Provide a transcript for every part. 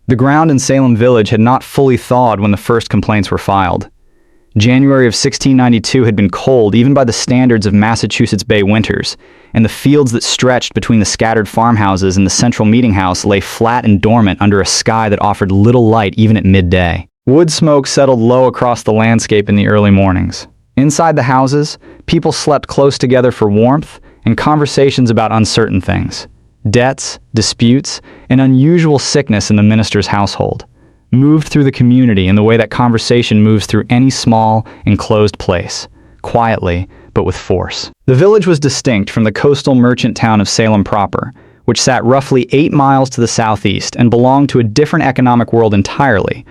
The ground in Salem village had not fully thawed when the first complaints were filed. January of 1692 had been cold even by the standards of Massachusetts Bay winters, and the fields that stretched between the scattered farmhouses and the central meeting house lay flat and dormant under a sky that offered little light even at midday. Wood smoke settled low across the landscape in the early mornings. Inside the houses, people slept close together for warmth and conversations about uncertain things. Debts, disputes, and unusual sickness in the minister's household moved through the community in the way that conversation moves through any small, enclosed place, quietly, but with force. The village was distinct from the coastal merchant town of Salem proper, which sat roughly 8 miles to the southeast and belonged to a different economic world entirely,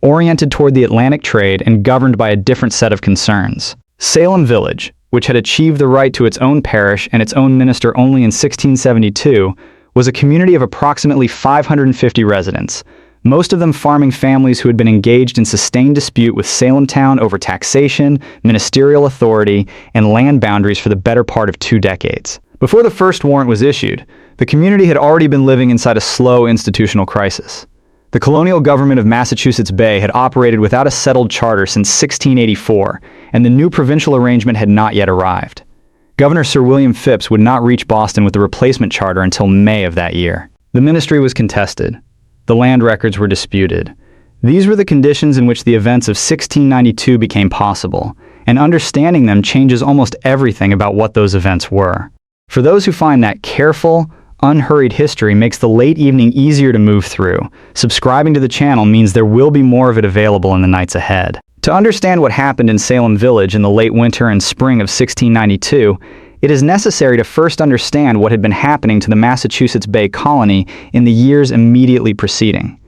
oriented toward the Atlantic trade and governed by a different set of concerns. Salem Village, which had achieved the right to its own parish and its own minister only in 1672, was a community of approximately 550 residents, most of them farming families who had been engaged in sustained dispute with Salem town over taxation, ministerial authority, and land boundaries for the better part of 2 decades. Before the first warrant was issued, the community had already been living inside a slow institutional crisis. The colonial government of Massachusetts Bay had operated without a settled charter since 1684, and the new provincial arrangement had not yet arrived. Governor Sir William Phipps would not reach Boston with the replacement charter until May of that year. The ministry was contested. The land records were disputed. These were the conditions in which the events of 1692 became possible, and understanding them changes almost everything about what those events were. For those who find that careful, unhurried history makes the late evening easier to move through, subscribing to the channel means there will be more of it available in the nights ahead. To understand what happened in Salem Village in the late winter and spring of 1692, it is necessary to first understand what had been happening to the Massachusetts Bay Colony in the years immediately preceding.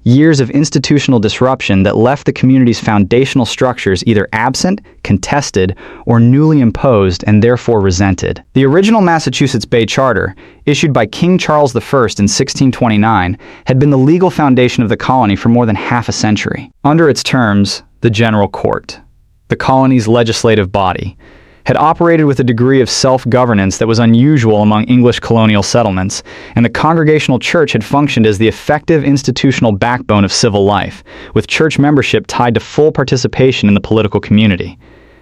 Years of institutional disruption that left the community's foundational structures either absent, contested, or newly imposed and therefore resented. The original Massachusetts Bay Charter, issued by King Charles I in 1629, had been the legal foundation of the colony for more than half a century. Under its terms, the General Court, the colony's legislative body, had operated with a degree of self-governance that was unusual among English colonial settlements, and the Congregational Church had functioned as the effective institutional backbone of civil life, with church membership tied to full participation in the political community.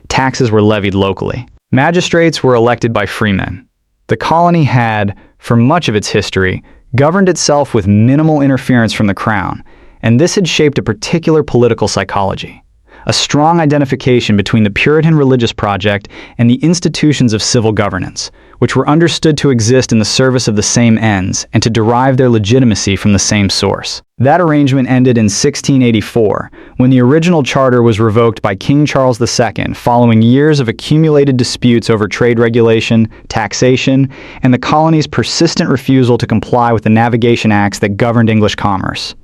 Taxes were levied locally. Magistrates were elected by freemen. The colony had, for much of its history, governed itself with minimal interference from the crown, and this had shaped a particular political psychology. A strong identification between the Puritan religious project and the institutions of civil governance, which were understood to exist in the service of the same ends and to derive their legitimacy from the same source. That arrangement ended in 1684, when the original charter was revoked by King Charles II following years of accumulated disputes over trade regulation, taxation, and the colony's persistent refusal to comply with the navigation acts that governed English commerce.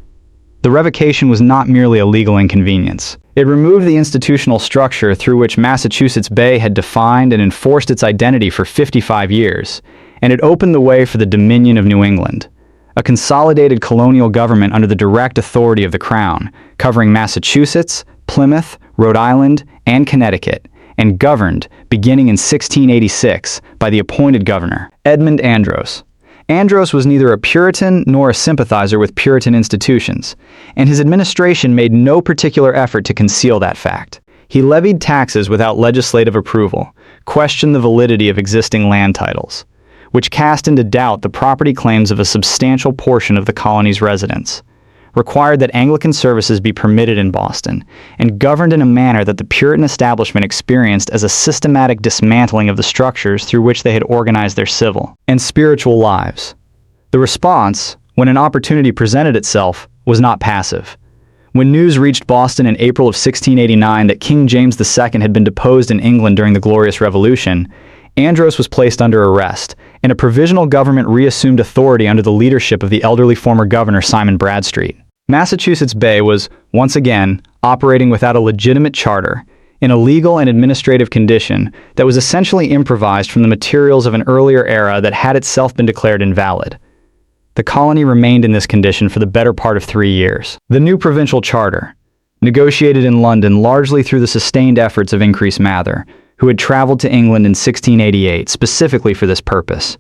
The revocation was not merely a legal inconvenience. It removed the institutional structure through which Massachusetts Bay had defined and enforced its identity for 55 years, and it opened the way for the Dominion of New England, a consolidated colonial government under the direct authority of the Crown, covering Massachusetts, Plymouth, Rhode Island, and Connecticut, and governed, beginning in 1686, by the appointed governor, Edmund Andros. Andros was neither a Puritan nor a sympathizer with Puritan institutions, and his administration made no particular effort to conceal that fact. He levied taxes without legislative approval, questioned the validity of existing land titles, which cast into doubt the property claims of a substantial portion of the colony's residents, required that Anglican services be permitted in Boston, and governed in a manner that the Puritan establishment experienced as a systematic dismantling of the structures through which they had organized their civil and spiritual lives. The response, when an opportunity presented itself, was not passive. When news reached Boston in April of 1689 that King James II had been deposed in England during the Glorious Revolution, Andros was placed under arrest, and a provisional government reassumed authority under the leadership of the elderly former governor Simon Bradstreet. Massachusetts Bay was, once again, operating without a legitimate charter, in a legal and administrative condition that was essentially improvised from the materials of an earlier era that had itself been declared invalid. The colony remained in this condition for the better part of 3 years. The new provincial charter, negotiated in London largely through the sustained efforts of Increase Mather, who had traveled to England in 1688 specifically for this purpose.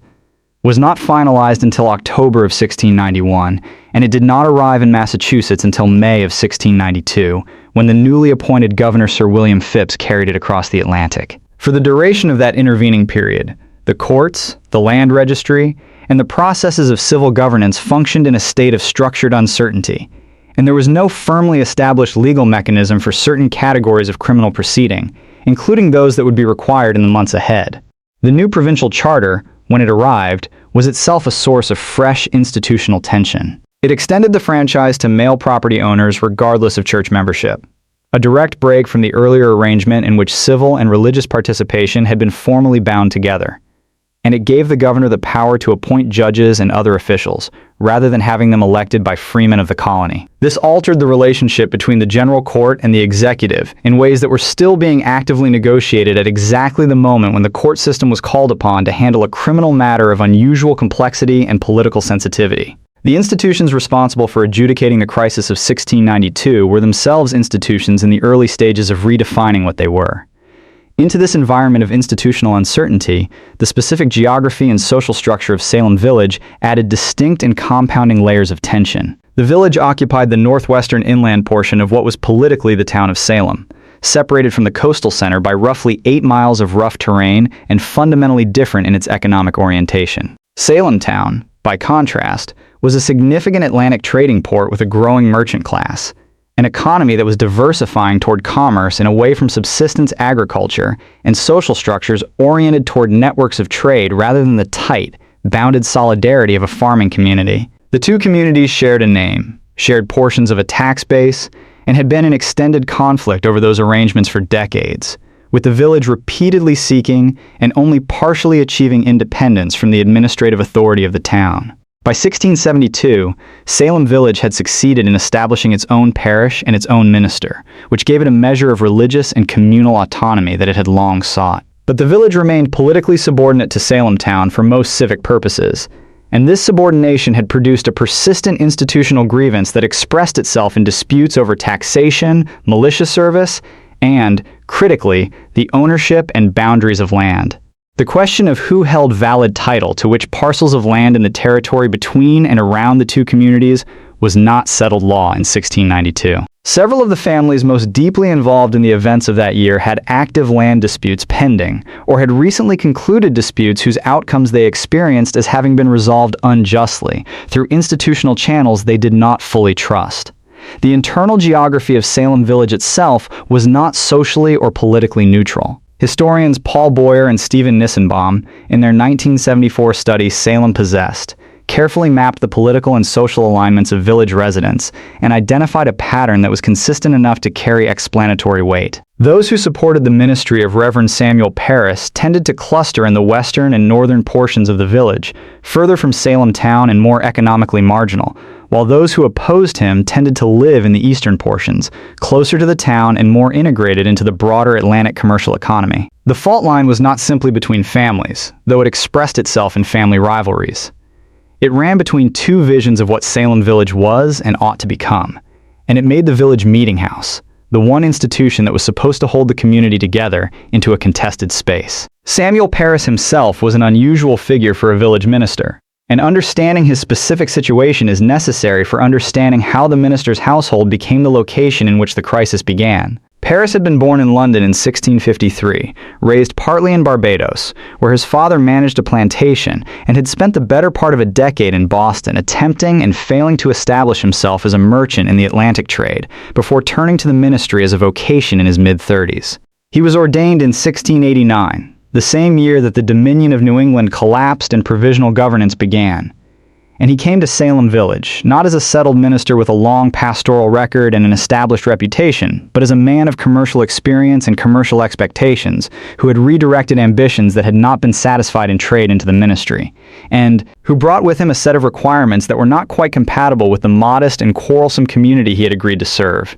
was not finalized until October of 1691, and it did not arrive in Massachusetts until May of 1692, when the newly appointed Governor Sir William Phips carried it across the Atlantic. For the duration of that intervening period, the courts, the land registry, and the processes of civil governance functioned in a state of structured uncertainty, and there was no firmly established legal mechanism for certain categories of criminal proceeding, including those that would be required in the months ahead. The new provincial charter, when it arrived, was itself a source of fresh institutional tension. It extended the franchise to male property owners regardless of church membership, a direct break from the earlier arrangement in which civil and religious participation had been formally bound together. And it gave the governor the power to appoint judges and other officials, rather than having them elected by freemen of the colony. This altered the relationship between the general court and the executive in ways that were still being actively negotiated at exactly the moment when the court system was called upon to handle a criminal matter of unusual complexity and political sensitivity. The institutions responsible for adjudicating the crisis of 1692 were themselves institutions in the early stages of redefining what they were. Into this environment of institutional uncertainty, the specific geography and social structure of Salem Village added distinct and compounding layers of tension. The village occupied the northwestern inland portion of what was politically the town of Salem, separated from the coastal center by roughly 8 miles of rough terrain and fundamentally different in its economic orientation. Salem town, by contrast, was a significant Atlantic trading port with a growing merchant class, an economy that was diversifying toward commerce and away from subsistence agriculture, and social structures oriented toward networks of trade rather than the tight, bounded solidarity of a farming community. The two communities shared a name, shared portions of a tax base, and had been in extended conflict over those arrangements for decades, with the village repeatedly seeking and only partially achieving independence from the administrative authority of the town. By 1672, Salem Village had succeeded in establishing its own parish and its own minister, which gave it a measure of religious and communal autonomy that it had long sought. But the village remained politically subordinate to Salem town for most civic purposes, and this subordination had produced a persistent institutional grievance that expressed itself in disputes over taxation, militia service, and, critically, the ownership and boundaries of land. The question of who held valid title to which parcels of land in the territory between and around the two communities was not settled law in 1692. Several of the families most deeply involved in the events of that year had active land disputes pending, or had recently concluded disputes whose outcomes they experienced as having been resolved unjustly, through institutional channels they did not fully trust. The internal geography of Salem Village itself was not socially or politically neutral. Historians Paul Boyer and Stephen Nissenbaum, in their 1974 study Salem Possessed, carefully mapped the political and social alignments of village residents and identified a pattern that was consistent enough to carry explanatory weight. Those who supported the ministry of Reverend Samuel Parris tended to cluster in the western and northern portions of the village, further from Salem town and more economically marginal, while those who opposed him tended to live in the eastern portions, closer to the town and more integrated into the broader Atlantic commercial economy. The fault line was not simply between families, though it expressed itself in family rivalries. It ran between two visions of what Salem Village was and ought to become, and it made the village meeting house, the one institution that was supposed to hold the community together, into a contested space. Samuel Parris himself was an unusual figure for a village minister, and understanding his specific situation is necessary for understanding how the minister's household became the location in which the crisis began. Parris had been born in London in 1653, raised partly in Barbados, where his father managed a plantation, and had spent the better part of a decade in Boston attempting and failing to establish himself as a merchant in the Atlantic trade, before turning to the ministry as a vocation in his mid-30s. He was ordained in 1689, the same year that the Dominion of New England collapsed and provisional governance began. And he came to Salem Village, not as a settled minister with a long pastoral record and an established reputation, but as a man of commercial experience and commercial expectations, who had redirected ambitions that had not been satisfied in trade into the ministry, and who brought with him a set of requirements that were not quite compatible with the modest and quarrelsome community he had agreed to serve.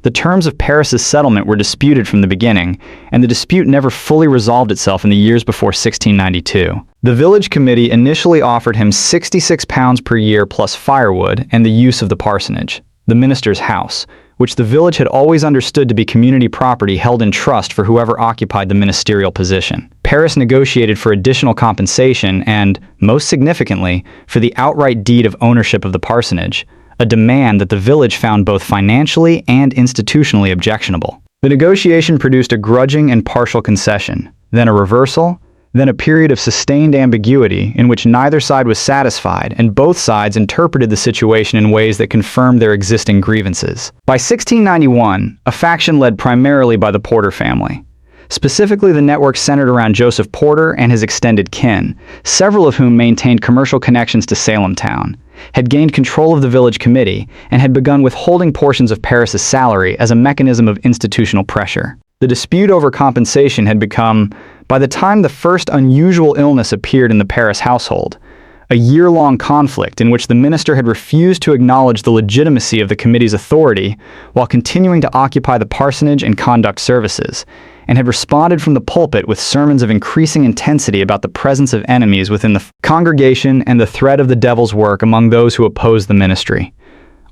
The terms of Parris's settlement were disputed from the beginning, and the dispute never fully resolved itself in the years before 1692. The village committee initially offered him £66 per year plus firewood and the use of the parsonage, the minister's house, which the village had always understood to be community property held in trust for whoever occupied the ministerial position. Paris negotiated for additional compensation and, most significantly, for the outright deed of ownership of the parsonage, a demand that the village found both financially and institutionally objectionable. The negotiation produced a grudging and partial concession, then a reversal, then a period of sustained ambiguity in which neither side was satisfied and both sides interpreted the situation in ways that confirmed their existing grievances. By 1691, a faction led primarily by the Porter family. Specifically, the network centered around Joseph Porter and his extended kin, several of whom maintained commercial connections to Salem town, had gained control of the village committee, and had begun withholding portions of Paris's salary as a mechanism of institutional pressure. The dispute over compensation had become, by the time the first unusual illness appeared in the Paris household, a year-long conflict in which the minister had refused to acknowledge the legitimacy of the committee's authority while continuing to occupy the parsonage and conduct services, and had responded from the pulpit with sermons of increasing intensity about the presence of enemies within the congregation and the threat of the devil's work among those who opposed the ministry.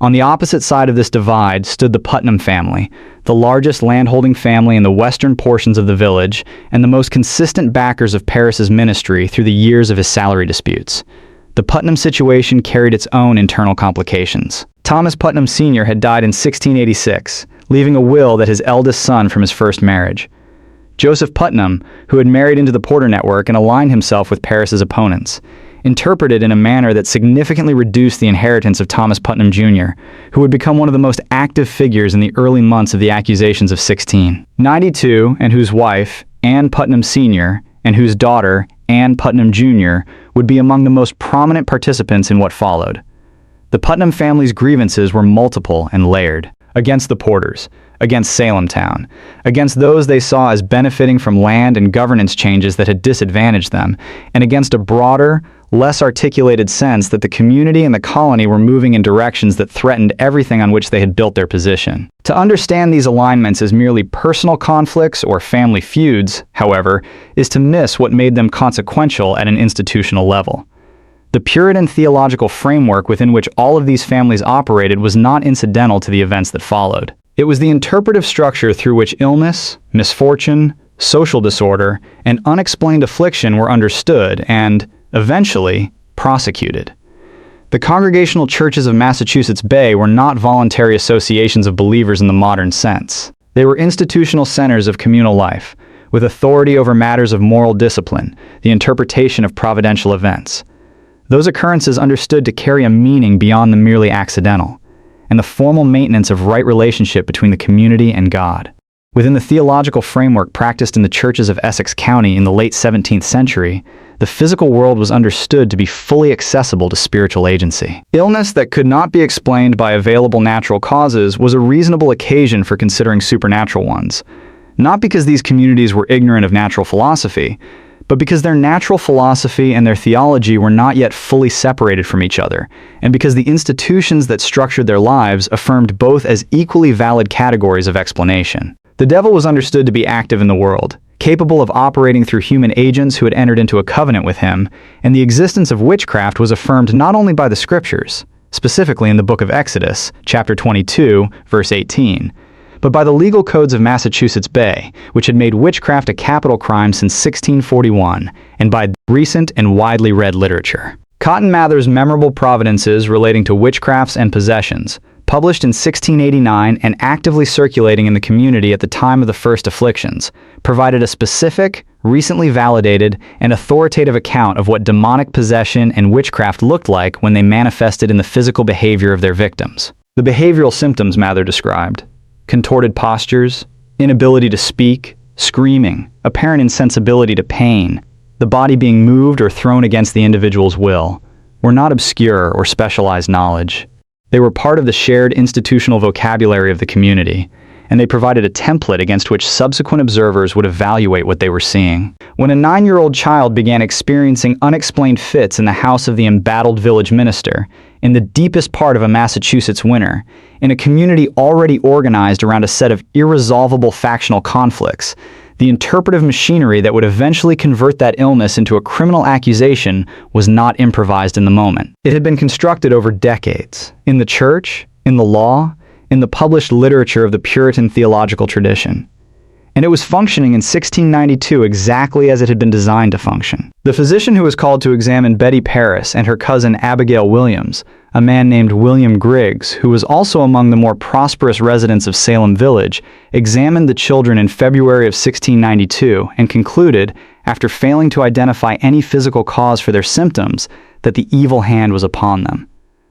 On the opposite side of this divide stood the Putnam family, the largest landholding family in the western portions of the village and the most consistent backers of Paris's ministry through the years of his salary disputes. The Putnam situation carried its own internal complications. Thomas Putnam Sr. had died in 1686, leaving a will that his eldest son from his first marriage. Joseph Putnam, who had married into the Porter network and aligned himself with Paris's opponents, interpreted in a manner that significantly reduced the inheritance of Thomas Putnam Jr., who would become one of the most active figures in the early months of the accusations of 1692, and whose wife, Anne Putnam Sr., and whose daughter, Anne Putnam Jr., would be among the most prominent participants in what followed. The Putnam family's grievances were multiple and layered. Against the Porters, against Salem town, against those they saw as benefiting from land and governance changes that had disadvantaged them, and against a broader, less articulated sense that the community and the colony were moving in directions that threatened everything on which they had built their position. To understand these alignments as merely personal conflicts or family feuds, however, is to miss what made them consequential at an institutional level. The Puritan theological framework within which all of these families operated was not incidental to the events that followed. It was the interpretive structure through which illness, misfortune, social disorder, and unexplained affliction were understood and, eventually, prosecuted. The Congregational Churches of Massachusetts Bay were not voluntary associations of believers in the modern sense. They were institutional centers of communal life, with authority over matters of moral discipline, the interpretation of providential events. Those occurrences understood to carry a meaning beyond the merely accidental, and the formal maintenance of right relationship between the community and God. Within the theological framework practiced in the churches of Essex County in the late 17th century, the physical world was understood to be fully accessible to spiritual agency. Illness that could not be explained by available natural causes was a reasonable occasion for considering supernatural ones, not because these communities were ignorant of natural philosophy, but because their natural philosophy and their theology were not yet fully separated from each other, and because the institutions that structured their lives affirmed both as equally valid categories of explanation. The devil was understood to be active in the world, capable of operating through human agents who had entered into a covenant with him, and the existence of witchcraft was affirmed not only by the scriptures, specifically in the book of Exodus, chapter 22, verse 18, but by the legal codes of Massachusetts Bay, which had made witchcraft a capital crime since 1641, and by recent and widely read literature. Cotton Mather's memorable providences relating to witchcrafts and possessions, published in 1689 and actively circulating in the community at the time of the first afflictions, provided a specific, recently validated, and authoritative account of what demonic possession and witchcraft looked like when they manifested in the physical behavior of their victims. The behavioral symptoms Mather described: contorted postures, inability to speak, screaming, apparent insensibility to pain, the body being moved or thrown against the individual's will, were not obscure or specialized knowledge. They were part of the shared institutional vocabulary of the community, and they provided a template against which subsequent observers would evaluate what they were seeing. When a 9-year-old child began experiencing unexplained fits in the house of the embattled village minister, in the deepest part of a Massachusetts winter, in a community already organized around a set of irresolvable factional conflicts, the interpretive machinery that would eventually convert that illness into a criminal accusation was not improvised in the moment. It had been constructed over decades, in the church, in the law, in the published literature of the Puritan theological tradition. And it was functioning in 1692 exactly as it had been designed to function. The physician who was called to examine Betty Paris and her cousin Abigail Williams, a man named William Griggs, who was also among the more prosperous residents of Salem Village, examined the children in February of 1692 and concluded, after failing to identify any physical cause for their symptoms, that the evil hand was upon them.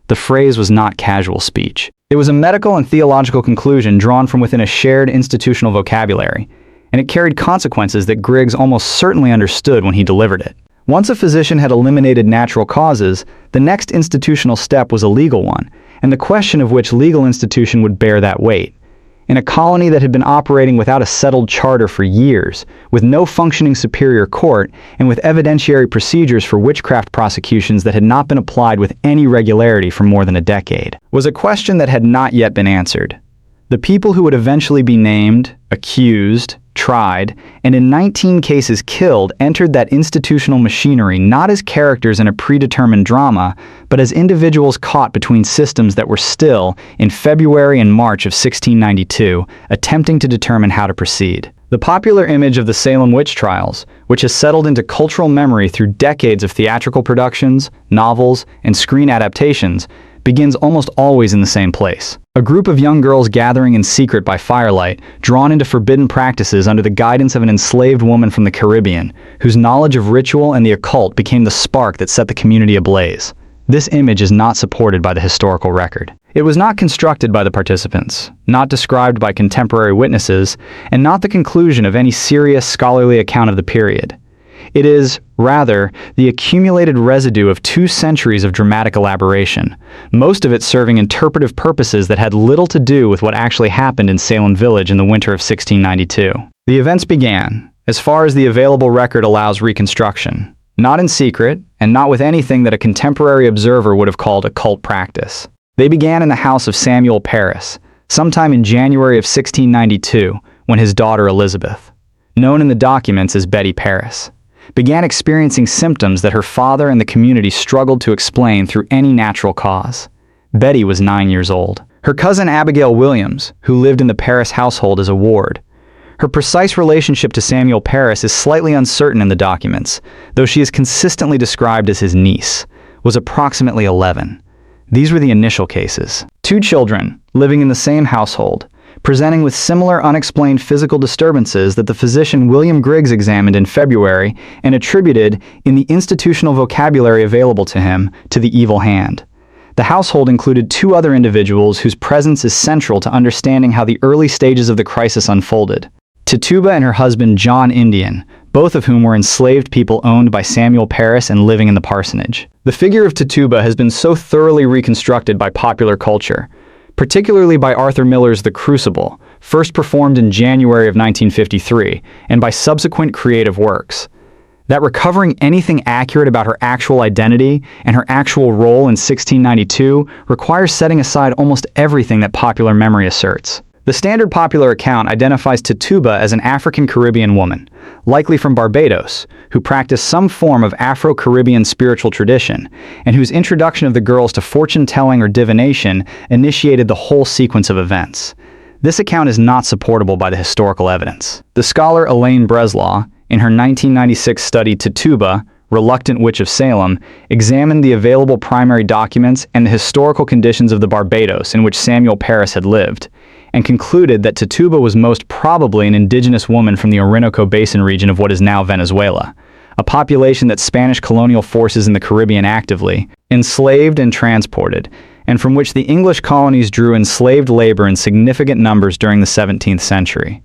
The phrase was not casual speech. It was a medical and theological conclusion drawn from within a shared institutional vocabulary, and it carried consequences that Griggs almost certainly understood when he delivered it. Once a physician had eliminated natural causes, the next institutional step was a legal one, and the question of which legal institution would bear that weight. In a colony that had been operating without a settled charter for years, with no functioning superior court, and with evidentiary procedures for witchcraft prosecutions that had not been applied with any regularity for more than a decade, was a question that had not yet been answered. The people who would eventually be named, accused, tried, and in 19 cases killed entered that institutional machinery not as characters in a predetermined drama, but as individuals caught between systems that were still, in February and March of 1692, attempting to determine how to proceed. The popular image of the Salem witch trials, which has settled into cultural memory through decades of theatrical productions, novels, and screen adaptations, begins almost always in the same place. A group of young girls gathering in secret by firelight, drawn into forbidden practices under the guidance of an enslaved woman from the Caribbean, whose knowledge of ritual and the occult became the spark that set the community ablaze. This image is not supported by the historical record. It was not constructed by the participants, not described by contemporary witnesses, and not the conclusion of any serious scholarly account of the period. It is, rather, the accumulated residue of 2 centuries of dramatic elaboration, most of it serving interpretive purposes that had little to do with what actually happened in Salem Village in the winter of 1692. The events began, as far as the available record allows reconstruction, not in secret, and not with anything that a contemporary observer would have called occult practice. They began in the house of Samuel Paris, sometime in January of 1692, when his daughter Elizabeth, known in the documents as Betty Paris, began experiencing symptoms that her father and the community struggled to explain through any natural cause. Betty was 9 years old. Her cousin Abigail Williams, who lived in the Paris household as a ward. Her precise relationship to Samuel Paris is slightly uncertain in the documents, though she is consistently described as his niece, was approximately 11. These were the initial cases. 2 children, living in the same household, presenting with similar unexplained physical disturbances that the physician William Griggs examined in February and attributed, in the institutional vocabulary available to him, to the evil hand. The household included 2 other individuals whose presence is central to understanding how the early stages of the crisis unfolded. Tituba and her husband John Indian, both of whom were enslaved people owned by Samuel Paris and living in the parsonage. The figure of Tituba has been so thoroughly reconstructed by popular culture, particularly by Arthur Miller's The Crucible, first performed in January of 1953, and by subsequent creative works, that recovering anything accurate about her actual identity and her actual role in 1692 requires setting aside almost everything that popular memory asserts. The standard popular account identifies Tituba as an African-Caribbean woman, likely from Barbados, who practiced some form of Afro-Caribbean spiritual tradition, and whose introduction of the girls to fortune-telling or divination initiated the whole sequence of events. This account is not supportable by the historical evidence. The scholar Elaine Breslaw, in her 1996 study Tituba, Reluctant Witch of Salem, examined the available primary documents and the historical conditions of the Barbados in which Samuel Paris had lived, and concluded that Tituba was most probably an indigenous woman from the Orinoco Basin region of what is now Venezuela, a population that Spanish colonial forces in the Caribbean actively enslaved and transported, and from which the English colonies drew enslaved labor in significant numbers during the 17th century.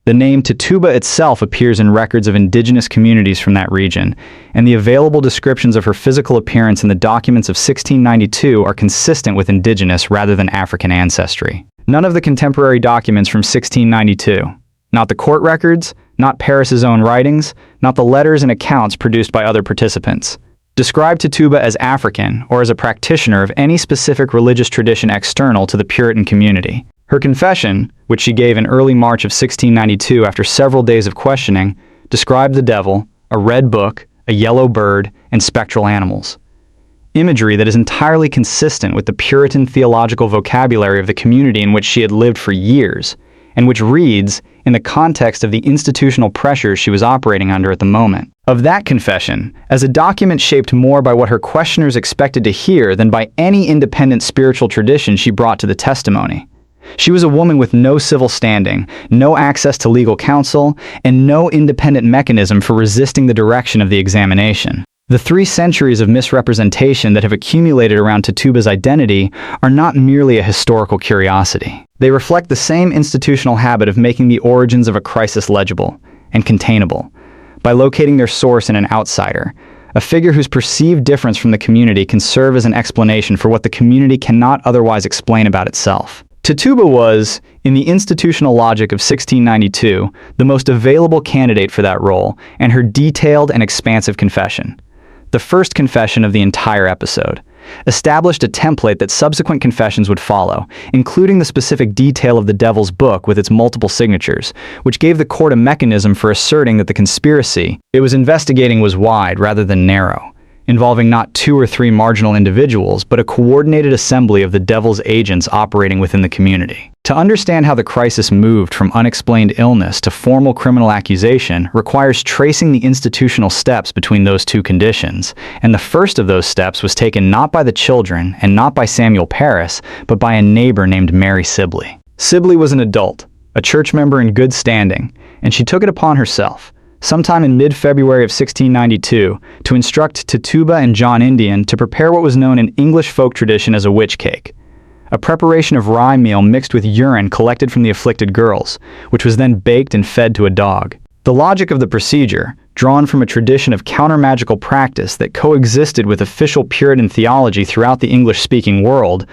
The name Tituba itself appears in records of indigenous communities from that region, and the available descriptions of her physical appearance in the documents of 1692 are consistent with indigenous rather than African ancestry. None of the contemporary documents from 1692, not the court records, not Paris's own writings, not the letters and accounts produced by other participants, describe Tituba as African or as a practitioner of any specific religious tradition external to the Puritan community. Her confession, which she gave in early March of 1692 after several days of questioning, described the devil, a red book, a yellow bird, and spectral animals. imagery that is entirely consistent with the Puritan theological vocabulary of the community in which she had lived for years, and which reads in the context of the institutional pressures she was operating under at the moment. Of that confession, as a document shaped more by what her questioners expected to hear than by any independent spiritual tradition she brought to the testimony. She was a woman with no civil standing, no access to legal counsel, and no independent mechanism for resisting the direction of the examination. The 3 centuries of misrepresentation that have accumulated around Tituba's identity are not merely a historical curiosity. They reflect the same institutional habit of making the origins of a crisis legible and containable, by locating their source in an outsider, a figure whose perceived difference from the community can serve as an explanation for what the community cannot otherwise explain about itself. Tituba was, in the institutional logic of 1692, the most available candidate for that role, and her detailed and expansive confession, the first confession of the entire episode, established a template that subsequent confessions would follow, including the specific detail of the Devil's Book with its multiple signatures, which gave the court a mechanism for asserting that the conspiracy it was investigating was wide rather than narrow, involving not 2 or 3 marginal individuals, but a coordinated assembly of the devil's agents operating within the community. To understand how the crisis moved from unexplained illness to formal criminal accusation requires tracing the institutional steps between those 2 conditions, and the first of those steps was taken not by the children and not by Samuel Parris, but by a neighbor named Mary Sibley. Sibley was an adult, a church member in good standing, and she took it upon herself, sometime in mid-February of 1692, to instruct Tituba and John Indian to prepare what was known in English folk tradition as a witch cake, a preparation of rye meal mixed with urine collected from the afflicted girls, which was then baked and fed to a dog. The logic of the procedure, drawn from a tradition of counter-magical practice that coexisted with official Puritan theology throughout the English-speaking world,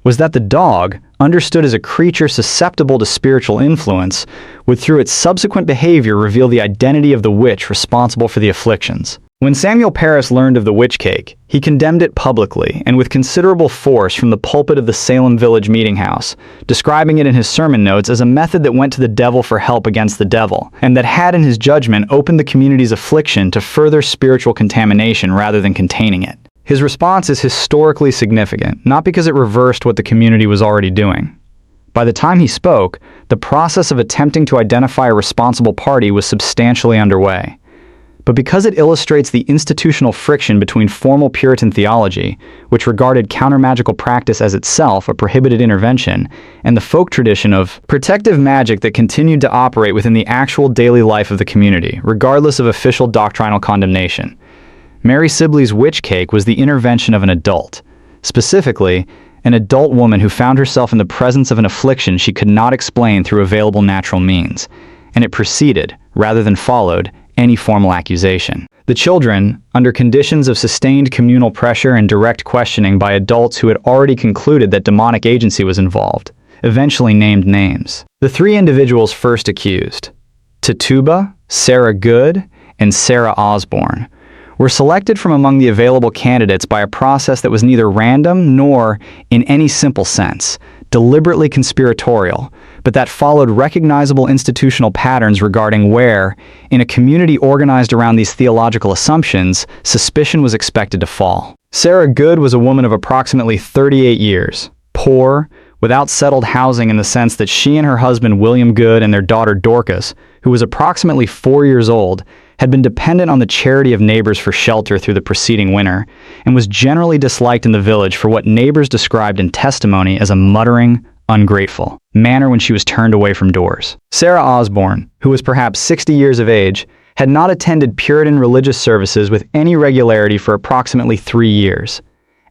was that the dog, understood as a creature susceptible to spiritual influence, would through its subsequent behavior reveal the identity of the witch responsible for the afflictions. When Samuel Parris learned of the witch cake, he condemned it publicly and with considerable force from the pulpit of the Salem village meeting house, describing it in his sermon notes as a method that went to the devil for help against the devil, and that had in his judgment opened the community's affliction to further spiritual contamination rather than containing it. His response is historically significant, not because it reversed what the community was already doing. By the time he spoke, the process of attempting to identify a responsible party was substantially underway. But because it illustrates the institutional friction between formal Puritan theology, which regarded counter-magical practice as itself a prohibited intervention, and the folk tradition of protective magic that continued to operate within the actual daily life of the community, regardless of official doctrinal condemnation, Mary Sibley's witch cake was the intervention of an adult, specifically, an adult woman who found herself in the presence of an affliction she could not explain through available natural means, and it preceded, rather than followed, any formal accusation. The children, under conditions of sustained communal pressure and direct questioning by adults who had already concluded that demonic agency was involved, eventually named names. The 3 individuals first accused, Tituba, Sarah Good, and Sarah Osborne, were selected from among the available candidates by a process that was neither random nor, in any simple sense, deliberately conspiratorial, but that followed recognizable institutional patterns regarding where, in a community organized around these theological assumptions, suspicion was expected to fall. Sarah Good was a woman of approximately 38 years, poor, without settled housing in the sense that she and her husband William Good and their daughter Dorcas, who was approximately 4 years old, had been dependent on the charity of neighbors for shelter through the preceding winter, and was generally disliked in the village for what neighbors described in testimony as a muttering, ungrateful manner when she was turned away from doors. Sarah Osborne, who was perhaps 60 years of age, had not attended Puritan religious services with any regularity for approximately 3 years,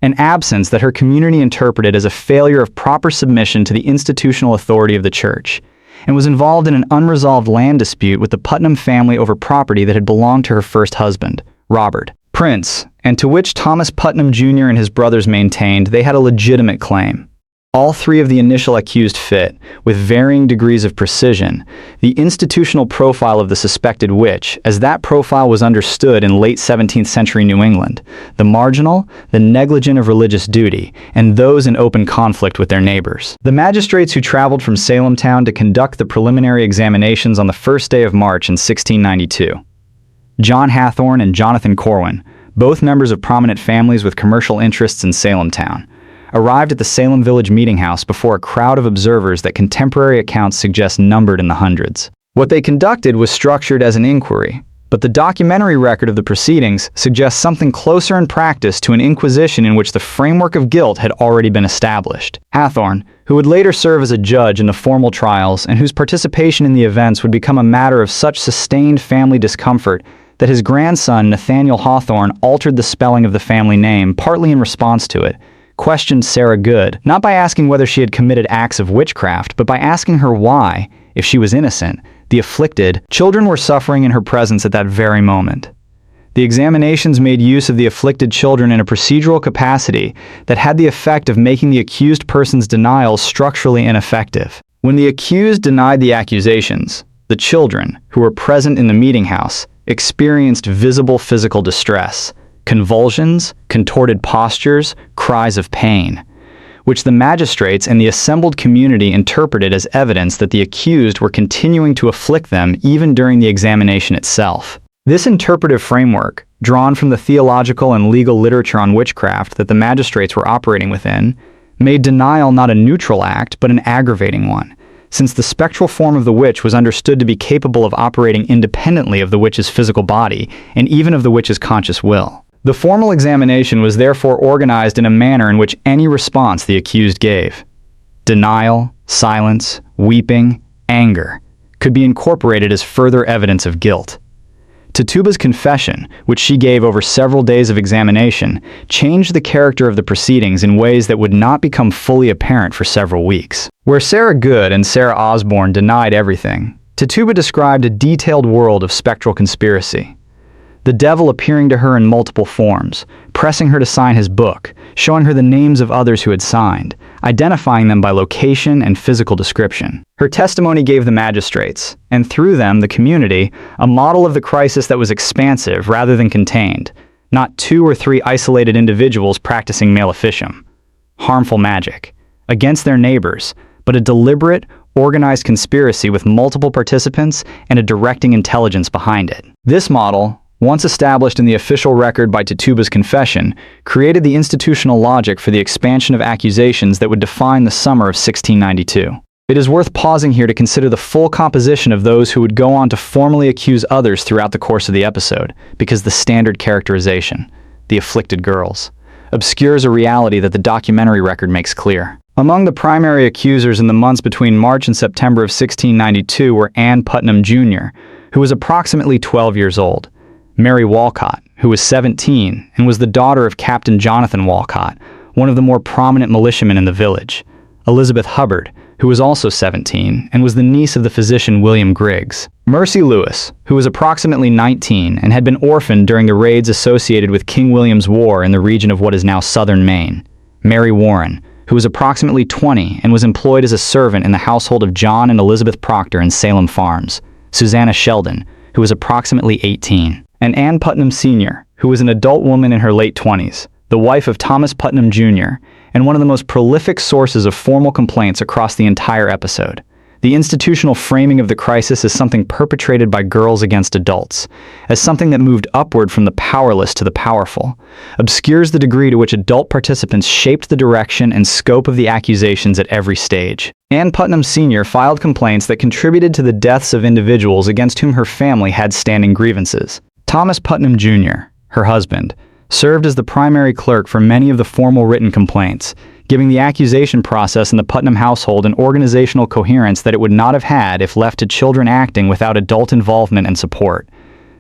an absence that her community interpreted as a failure of proper submission to the institutional authority of the church, and was involved in an unresolved land dispute with the Putnam family over property that had belonged to her first husband, Robert Prince, and to which Thomas Putnam Jr. and his brothers maintained they had a legitimate claim. All 3 of the initial accused fit, with varying degrees of precision, the institutional profile of the suspected witch, as that profile was understood in late 17th century New England, the marginal, the negligent of religious duty, and those in open conflict with their neighbors. The magistrates who traveled from Salem town to conduct the preliminary examinations on the first day of March in 1692, John Hathorne and Jonathan Corwin, both members of prominent families with commercial interests in Salem town, arrived at the Salem Village Meeting House before a crowd of observers that contemporary accounts suggest numbered in the hundreds. What they conducted was structured as an inquiry, but the documentary record of the proceedings suggests something closer in practice to an inquisition in which the framework of guilt had already been established. Hathorne, who would later serve as a judge in the formal trials and whose participation in the events would become a matter of such sustained family discomfort that his grandson, Nathaniel Hawthorne, altered the spelling of the family name partly in response to it, questioned Sarah Good, not by asking whether she had committed acts of witchcraft, but by asking her why, if she was innocent, the afflicted children were suffering in her presence at that very moment. The examinations made use of the afflicted children in a procedural capacity that had the effect of making the accused person's denials structurally ineffective. When the accused denied the accusations, the children, who were present in the meeting house, experienced visible physical distress, convulsions, contorted postures, cries of pain, which the magistrates and the assembled community interpreted as evidence that the accused were continuing to afflict them even during the examination itself. This interpretive framework, drawn from the theological and legal literature on witchcraft that the magistrates were operating within, made denial not a neutral act but an aggravating one, since the spectral form of the witch was understood to be capable of operating independently of the witch's physical body and even of the witch's conscious will. The formal examination was therefore organized in a manner in which any response the accused gave, denial, silence, weeping, anger, could be incorporated as further evidence of guilt. Tituba's confession, which she gave over several days of examination, changed the character of the proceedings in ways that would not become fully apparent for several weeks. Where Sarah Good and Sarah Osborne denied everything, Tituba described a detailed world of spectral conspiracy. The devil appearing to her in multiple forms, pressing her to sign his book, showing her the names of others who had signed, identifying them by location and physical description. Her testimony gave the magistrates, and through them the community, a model of the crisis that was expansive rather than contained, not 2 or 3 isolated individuals practicing maleficium, harmful magic, against their neighbors, but a deliberate, organized conspiracy with multiple participants and a directing intelligence behind it. This model, once established in the official record by Tituba's confession, created the institutional logic for the expansion of accusations that would define the summer of 1692. It is worth pausing here to consider the full composition of those who would go on to formally accuse others throughout the course of the episode, because the standard characterization, the afflicted girls, obscures a reality that the documentary record makes clear. Among the primary accusers in the months between March and September of 1692 were Ann Putnam Jr., who was approximately 12 years old, Mary Walcott, who was 17 and was the daughter of Captain Jonathan Walcott, one of the more prominent militiamen in the village, Elizabeth Hubbard, who was also 17 and was the niece of the physician William Griggs, Mercy Lewis, who was approximately 19 and had been orphaned during the raids associated with King William's War in the region of what is now southern Maine, Mary Warren, who was approximately 20 and was employed as a servant in the household of John and Elizabeth Proctor in Salem Farms, Susanna Sheldon, who was approximately 18, and Ann Putnam Sr., who was an adult woman in her late 20s, the wife of Thomas Putnam Jr., and one of the most prolific sources of formal complaints across the entire episode. The institutional framing of the crisis is something perpetrated by girls against adults, as something that moved upward from the powerless to the powerful, obscures the degree to which adult participants shaped the direction and scope of the accusations at every stage. Ann Putnam Sr. filed complaints that contributed to the deaths of individuals against whom her family had standing grievances. Thomas Putnam Jr., her husband, served as the primary clerk for many of the formal written complaints, giving the accusation process in the Putnam household an organizational coherence that it would not have had if left to children acting without adult involvement and support.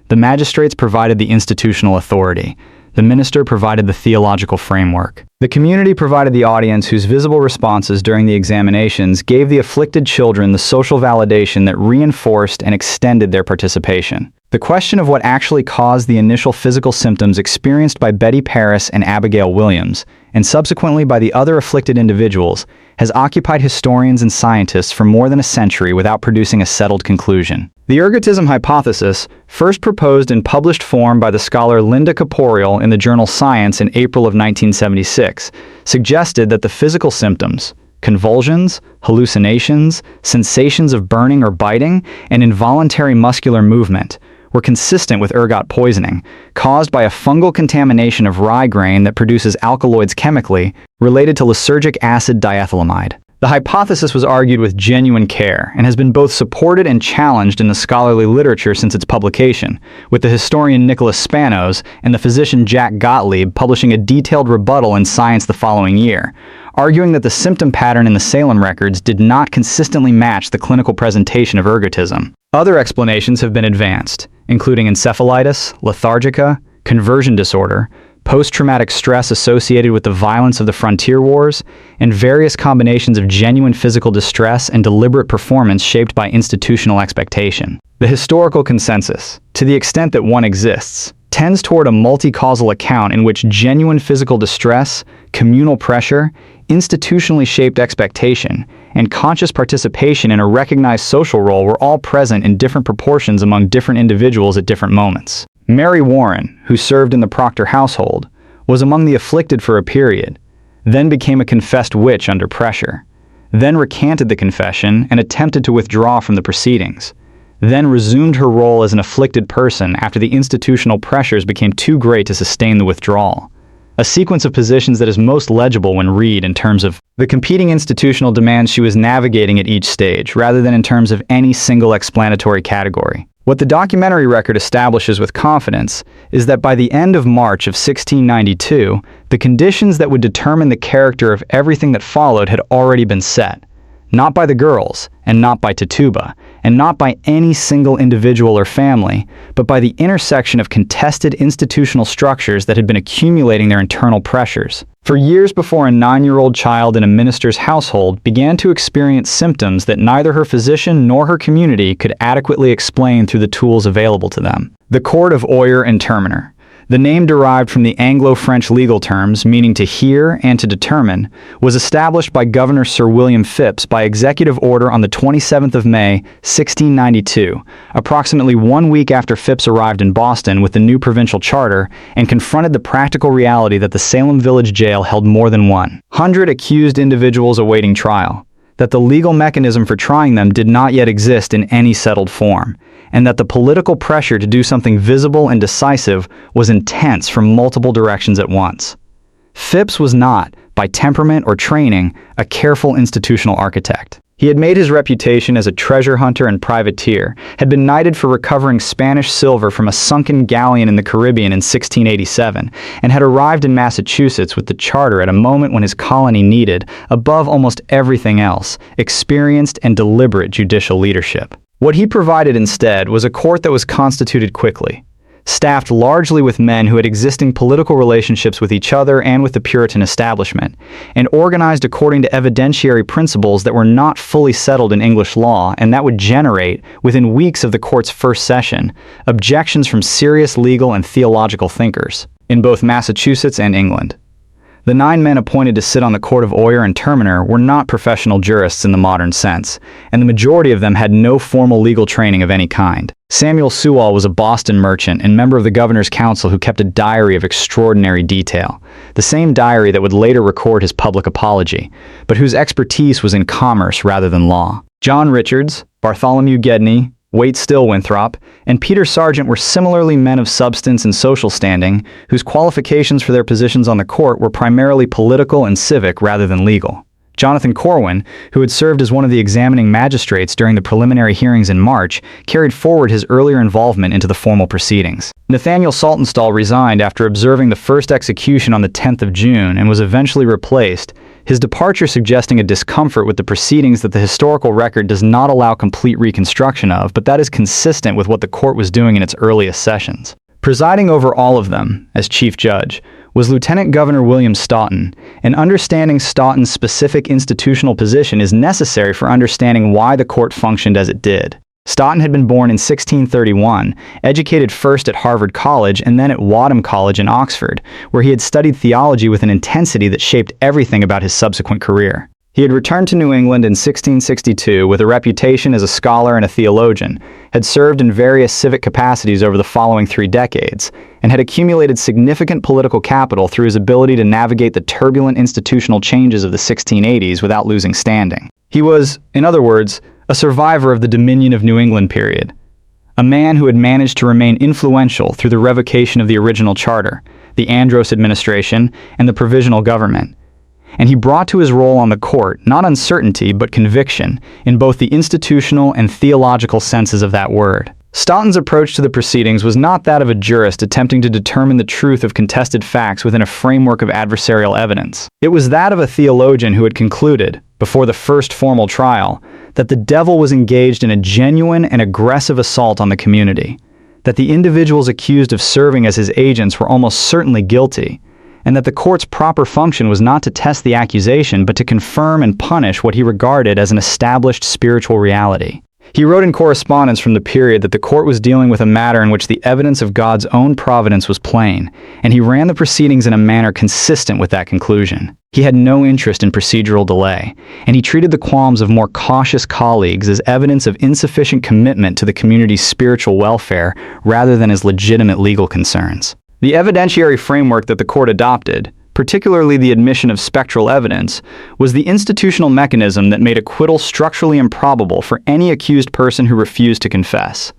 The magistrates provided the institutional authority. The minister provided the theological framework. The community provided the audience whose visible responses during the examinations gave the afflicted children the social validation that reinforced and extended their participation. The question of what actually caused the initial physical symptoms experienced by Betty Paris and Abigail Williams, and subsequently by the other afflicted individuals, has occupied historians and scientists for more than a century without producing a settled conclusion. The ergotism hypothesis, first proposed in published form by the scholar Linda Corporeal in the journal Science in April of 1976, suggested that the physical symptoms, convulsions, hallucinations, sensations of burning or biting, and involuntary muscular movement, were consistent with ergot poisoning, caused by a fungal contamination of rye grain that produces alkaloids chemically related to lysergic acid diethylamide. The hypothesis was argued with genuine care and has been both supported and challenged in the scholarly literature since its publication, with the historian Nicholas Spanos and the physician Jack Gottlieb publishing a detailed rebuttal in Science the following year, arguing that the symptom pattern in the Salem records did not consistently match the clinical presentation of ergotism. Other explanations have been advanced, including encephalitis, lethargica, conversion disorder, post-traumatic stress associated with the violence of the frontier wars, and various combinations of genuine physical distress and deliberate performance shaped by institutional expectation. The historical consensus, to the extent that one exists, tends toward a multi-causal account in which genuine physical distress, communal pressure, institutionally shaped expectation, and conscious participation in a recognized social role were all present in different proportions among different individuals at different moments. Mary Warren, who served in the Proctor household, was among the afflicted for a period, then became a confessed witch under pressure, then recanted the confession and attempted to withdraw from the proceedings, then resumed her role as an afflicted person after the institutional pressures became too great to sustain the withdrawal. A sequence of positions that is most legible when read in terms of the competing institutional demands she was navigating at each stage, rather than in terms of any single explanatory category. What the documentary record establishes with confidence is that by the end of March of 1692, the conditions that would determine the character of everything that followed had already been set, not by the girls, and not by Tituba, and not by any single individual or family, but by the intersection of contested institutional structures that had been accumulating their internal pressures. For years before a 9-year-old child in a minister's household began to experience symptoms that neither her physician nor her community could adequately explain through the tools available to them. The Court of Oyer and Terminer. The name derived from the Anglo-French legal terms meaning to hear and to determine, was established by Governor Sir William Phips by executive order on the 27th of May, 1692, approximately 1 week after Phips arrived in Boston with the new provincial charter and confronted the practical reality that the Salem Village Jail held more than 100 accused individuals awaiting trial, that the legal mechanism for trying them did not yet exist in any settled form, and that the political pressure to do something visible and decisive was intense from multiple directions at once. Phips was not, by temperament or training, a careful institutional architect. He had made his reputation as a treasure hunter and privateer, had been knighted for recovering Spanish silver from a sunken galleon in the Caribbean in 1687, and had arrived in Massachusetts with the charter at a moment when his colony needed, above almost everything else, experienced and deliberate judicial leadership. What he provided instead was a court that was constituted quickly, staffed largely with men who had existing political relationships with each other and with the Puritan establishment, and organized according to evidentiary principles that were not fully settled in English law and that would generate, within weeks of the court's first session, objections from serious legal and theological thinkers, in both Massachusetts and England. The 9 men appointed to sit on the Court of Oyer and Terminer were not professional jurists in the modern sense, and the majority of them had no formal legal training of any kind. Samuel Sewall was a Boston merchant and member of the Governor's Council who kept a diary of extraordinary detail, the same diary that would later record his public apology, but whose expertise was in commerce rather than law. John Richards, Bartholomew Gedney, Waite Still Winthrop, and Peter Sargent were similarly men of substance and social standing, whose qualifications for their positions on the court were primarily political and civic rather than legal. Jonathan Corwin, who had served as one of the examining magistrates during the preliminary hearings in March, carried forward his earlier involvement into the formal proceedings. Nathaniel Saltonstall resigned after observing the first execution on the 10th of June and was eventually replaced, his departure suggesting a discomfort with the proceedings that the historical record does not allow complete reconstruction of, but that is consistent with what the court was doing in its earliest sessions. Presiding over all of them, as chief judge, was Lieutenant Governor William Stoughton, and understanding Stoughton's specific institutional position is necessary for understanding why the court functioned as it did. Stoughton had been born in 1631, educated first at Harvard College and then at Wadham College in Oxford, where he had studied theology with an intensity that shaped everything about his subsequent career. He had returned to New England in 1662 with a reputation as a scholar and a theologian, had served in various civic capacities over the following 3 decades, and had accumulated significant political capital through his ability to navigate the turbulent institutional changes of the 1680s without losing standing. He was, in other words, a survivor of the Dominion of New England period, a man who had managed to remain influential through the revocation of the original charter, the Andros administration, and the provisional government. And he brought to his role on the court not uncertainty but conviction in both the institutional and theological senses of that word. Staunton's approach to the proceedings was not that of a jurist attempting to determine the truth of contested facts within a framework of adversarial evidence. It was that of a theologian who had concluded, before the first formal trial, that the devil was engaged in a genuine and aggressive assault on the community, that the individuals accused of serving as his agents were almost certainly guilty, and that the court's proper function was not to test the accusation but to confirm and punish what he regarded as an established spiritual reality. He wrote in correspondence from the period that the court was dealing with a matter in which the evidence of God's own providence was plain, and he ran the proceedings in a manner consistent with that conclusion. He had no interest in procedural delay, and he treated the qualms of more cautious colleagues as evidence of insufficient commitment to the community's spiritual welfare rather than as legitimate legal concerns. The evidentiary framework that the court adopted, particularly the admission of spectral evidence, was the institutional mechanism that made acquittal structurally improbable for any accused person who refused to confess.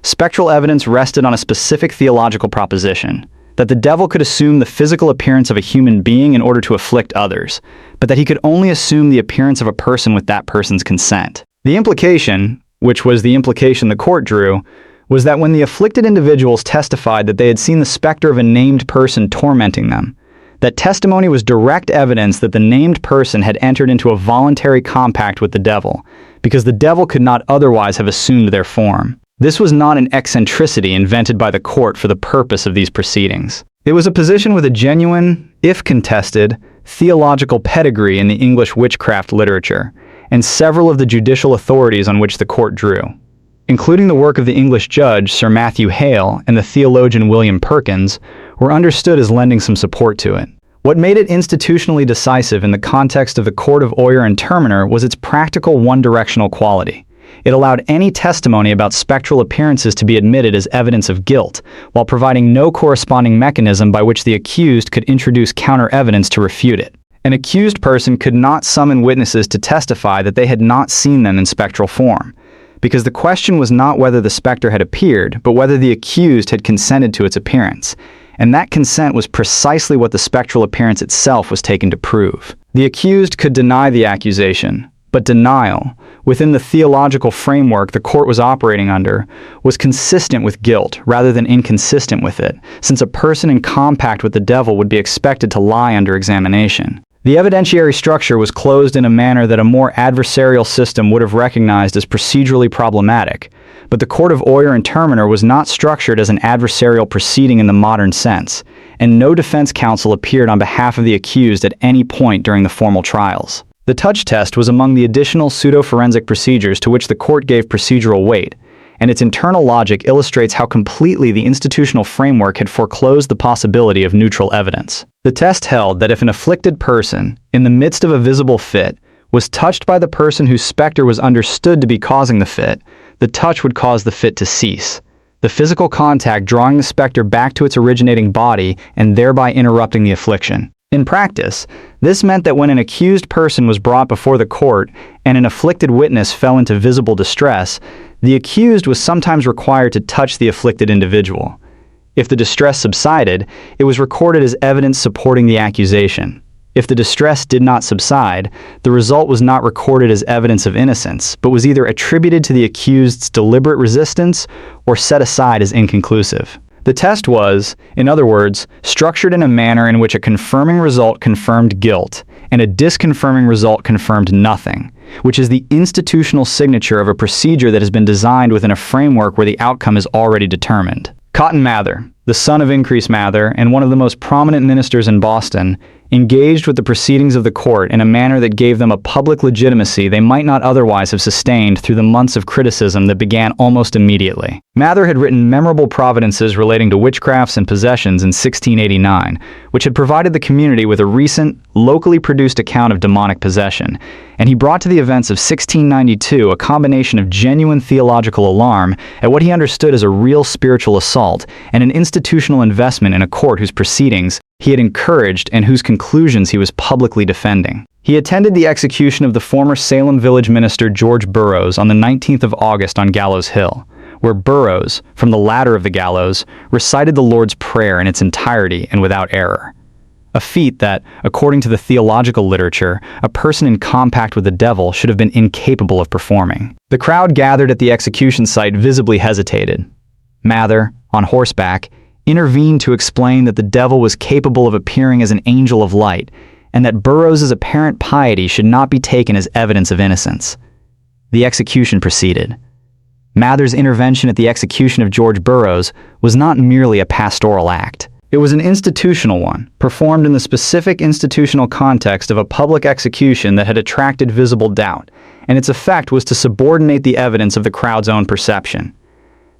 Spectral evidence rested on a specific theological proposition, that the devil could assume the physical appearance of a human being in order to afflict others, but that he could only assume the appearance of a person with that person's consent. The implication, which was the implication the court drew, was that when the afflicted individuals testified that they had seen the specter of a named person tormenting them, that testimony was direct evidence that the named person had entered into a voluntary compact with the devil, because the devil could not otherwise have assumed their form. This was not an eccentricity invented by the court for the purpose of these proceedings. It was a position with a genuine, if contested, theological pedigree in the English witchcraft literature, and several of the judicial authorities on which the court drew, including the work of the English judge Sir Matthew Hale and the theologian William Perkins, were understood as lending some support to it. What made it institutionally decisive in the context of the Court of Oyer and Terminer was its practical one-directional quality. It allowed any testimony about spectral appearances to be admitted as evidence of guilt, while providing no corresponding mechanism by which the accused could introduce counter-evidence to refute it. An accused person could not summon witnesses to testify that they had not seen them in spectral form, because the question was not whether the specter had appeared, but whether the accused had consented to its appearance. And that consent was precisely what the spectral appearance itself was taken to prove. The accused could deny the accusation, but denial, within the theological framework the court was operating under, was consistent with guilt rather than inconsistent with it, since a person in compact with the devil would be expected to lie under examination. The evidentiary structure was closed in a manner that a more adversarial system would have recognized as procedurally problematic, but the Court of Oyer and Terminer was not structured as an adversarial proceeding in the modern sense, and no defense counsel appeared on behalf of the accused at any point during the formal trials. The touch test was among the additional pseudo-forensic procedures to which the court gave procedural weight, and its internal logic illustrates how completely the institutional framework had foreclosed the possibility of neutral evidence. The test held that if an afflicted person, in the midst of a visible fit, was touched by the person whose specter was understood to be causing the fit, the touch would cause the fit to cease, the physical contact drawing the specter back to its originating body and thereby interrupting the affliction. In practice, this meant that when an accused person was brought before the court and an afflicted witness fell into visible distress, the accused was sometimes required to touch the afflicted individual. If the distress subsided, it was recorded as evidence supporting the accusation. If the distress did not subside, the result was not recorded as evidence of innocence, but was either attributed to the accused's deliberate resistance or set aside as inconclusive. The test was, in other words, structured in a manner in which a confirming result confirmed guilt and a disconfirming result confirmed nothing, which is the institutional signature of a procedure that has been designed within a framework where the outcome is already determined. Cotton Mather, the son of Increase Mather and one of the most prominent ministers in Boston, engaged with the proceedings of the court in a manner that gave them a public legitimacy they might not otherwise have sustained through the months of criticism that began almost immediately. Mather had written memorable providences relating to witchcrafts and possessions in 1689, which had provided the community with a recent, locally produced account of demonic possession, and he brought to the events of 1692 a combination of genuine theological alarm at what he understood as a real spiritual assault and an institutional investment in a court whose proceedings he had encouraged and whose conclusions he was publicly defending. He attended the execution of the former Salem village minister George Burroughs on the 19th of August on Gallows Hill, where Burroughs, from the ladder of the gallows, recited the Lord's Prayer in its entirety and without error. A feat that, according to the theological literature, a person in compact with the devil should have been incapable of performing. The crowd gathered at the execution site visibly hesitated. Mather, on horseback, intervened to explain that the devil was capable of appearing as an angel of light, and that Burroughs's apparent piety should not be taken as evidence of innocence. The execution proceeded. Mather's intervention at the execution of George Burroughs was not merely a pastoral act. It was an institutional one, performed in the specific institutional context of a public execution that had attracted visible doubt, and its effect was to subordinate the evidence of the crowd's own perception.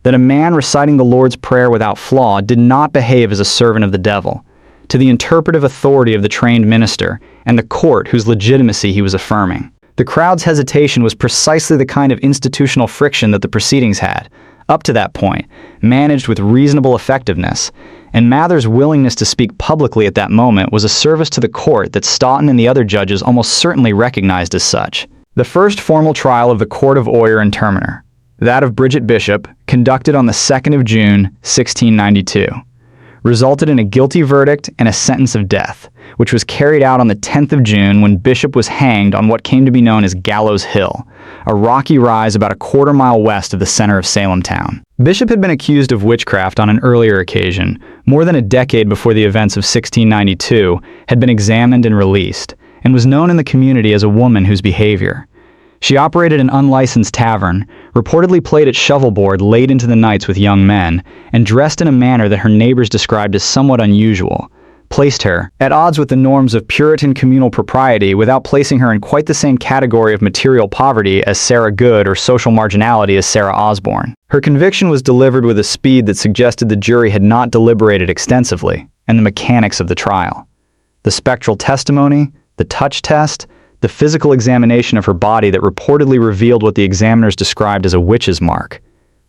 That a man reciting the Lord's Prayer without flaw did not behave as a servant of the devil, to the interpretive authority of the trained minister and the court whose legitimacy he was affirming. The crowd's hesitation was precisely the kind of institutional friction that the proceedings had, up to that point, managed with reasonable effectiveness, and Mather's willingness to speak publicly at that moment was a service to the court that Stoughton and the other judges almost certainly recognized as such. The first formal trial of the Court of Oyer and Terminer, that of Bridget Bishop, conducted on the 2nd of June, 1692, resulted in a guilty verdict and a sentence of death, which was carried out on the 10th of June when Bishop was hanged on what came to be known as Gallows Hill, a rocky rise about a quarter-mile west of the center of Salem town. Bishop had been accused of witchcraft on an earlier occasion, more than a decade before the events of 1692, had been examined and released, and was known in the community as a woman whose behavior. She operated an unlicensed tavern, reportedly played at shovelboard late into the nights with young men, and dressed in a manner that her neighbors described as somewhat unusual, placed her at odds with the norms of Puritan communal propriety without placing her in quite the same category of material poverty as Sarah Good or social marginality as Sarah Osborne. Her conviction was delivered with a speed that suggested the jury had not deliberated extensively, and the mechanics of the trial. The spectral testimony, the touch test, the physical examination of her body that reportedly revealed what the examiners described as a witch's mark,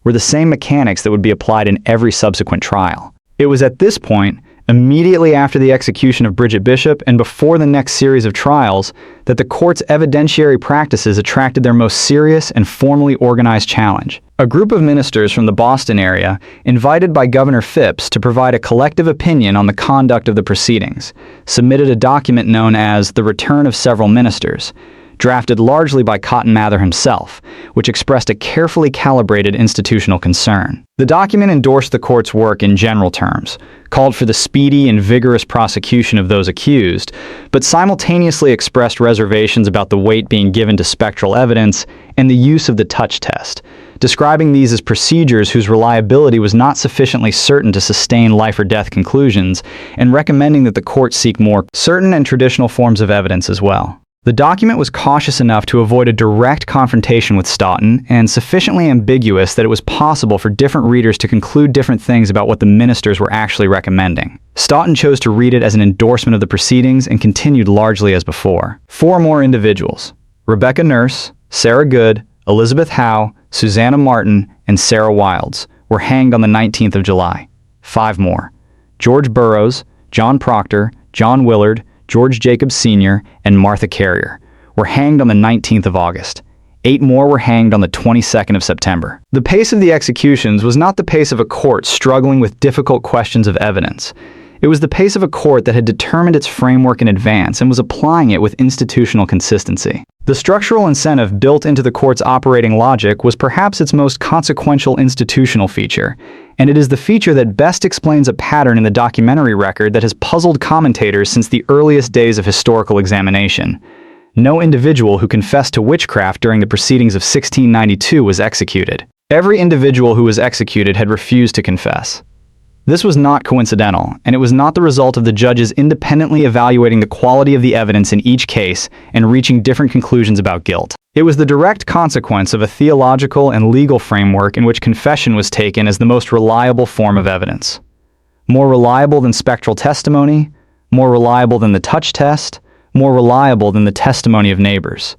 were the same mechanics that would be applied in every subsequent trial. It was at this point, immediately after the execution of Bridget Bishop and before the next series of trials, that the court's evidentiary practices attracted their most serious and formally organized challenge. A group of ministers from the Boston area, invited by Governor Phipps to provide a collective opinion on the conduct of the proceedings, submitted a document known as The Return of Several Ministers, drafted largely by Cotton Mather himself, which expressed a carefully calibrated institutional concern. The document endorsed the court's work in general terms, called for the speedy and vigorous prosecution of those accused, but simultaneously expressed reservations about the weight being given to spectral evidence and the use of the touch test, describing these as procedures whose reliability was not sufficiently certain to sustain life-or-death conclusions, and recommending that the court seek more certain and traditional forms of evidence as well. The document was cautious enough to avoid a direct confrontation with Stoughton, and sufficiently ambiguous that it was possible for different readers to conclude different things about what the ministers were actually recommending. Stoughton chose to read it as an endorsement of the proceedings and continued largely as before. 4 more individuals, Rebecca Nurse, Sarah Good, Elizabeth Howe, Susanna Martin, and Sarah Wilds, were hanged on the 19th of July. 5 more, George Burroughs, John Proctor, John Willard, George Jacobs Sr., and Martha Carrier, were hanged on the 19th of August. 8 more were hanged on the 22nd of September. The pace of the executions was not the pace of a court struggling with difficult questions of evidence. It was the pace of a court that had determined its framework in advance and was applying it with institutional consistency. The structural incentive built into the court's operating logic was perhaps its most consequential institutional feature, and it is the feature that best explains a pattern in the documentary record that has puzzled commentators since the earliest days of historical examination. No individual who confessed to witchcraft during the proceedings of 1692 was executed. Every individual who was executed had refused to confess. This was not coincidental, and it was not the result of the judges independently evaluating the quality of the evidence in each case and reaching different conclusions about guilt. It was the direct consequence of a theological and legal framework in which confession was taken as the most reliable form of evidence. More reliable than spectral testimony, more reliable than the touch test, more reliable than the testimony of neighbors,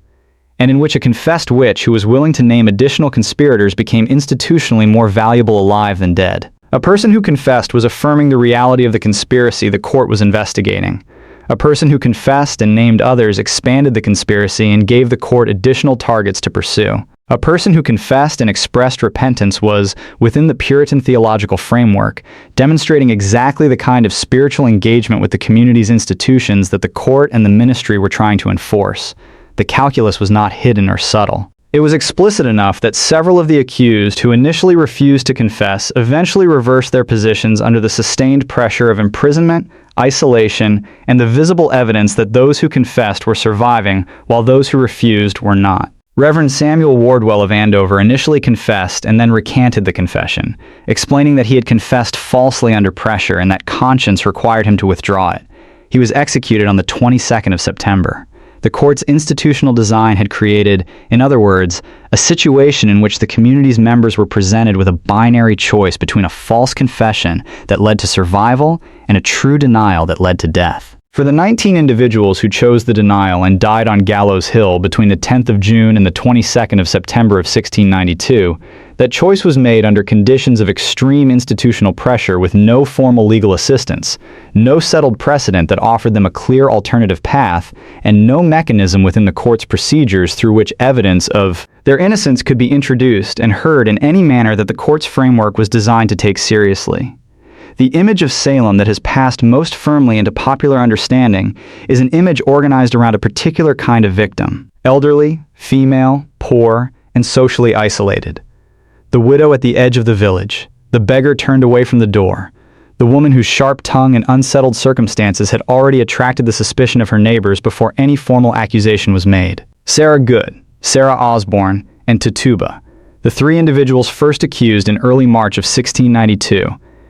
and in which a confessed witch who was willing to name additional conspirators became institutionally more valuable alive than dead. A person who confessed was affirming the reality of the conspiracy the court was investigating. A person who confessed and named others expanded the conspiracy and gave the court additional targets to pursue. A person who confessed and expressed repentance was, within the Puritan theological framework, demonstrating exactly the kind of spiritual engagement with the community's institutions that the court and the ministry were trying to enforce. The calculus was not hidden or subtle. It was explicit enough that several of the accused who initially refused to confess eventually reversed their positions under the sustained pressure of imprisonment, isolation, and the visible evidence that those who confessed were surviving while those who refused were not. Reverend Samuel Wardwell of Andover initially confessed and then recanted the confession, explaining that he had confessed falsely under pressure and that conscience required him to withdraw it. He was executed on the 22nd of September. The court's institutional design had created, in other words, a situation in which the community's members were presented with a binary choice between a false confession that led to survival and a true denial that led to death. For the 19 individuals who chose the denial and died on Gallows Hill between the 10th of June and the 22nd of September of 1692, that choice was made under conditions of extreme institutional pressure with no formal legal assistance, no settled precedent that offered them a clear alternative path, and no mechanism within the court's procedures through which evidence of their innocence could be introduced and heard in any manner that the court's framework was designed to take seriously. The image of Salem that has passed most firmly into popular understanding is an image organized around a particular kind of victim: elderly, female, poor, and socially isolated. The widow at the edge of the village, the beggar turned away from the door, the woman whose sharp tongue and unsettled circumstances had already attracted the suspicion of her neighbors before any formal accusation was made. Sarah Good, Sarah Osborne, and Tituba, the three individuals first accused in early March of 1692,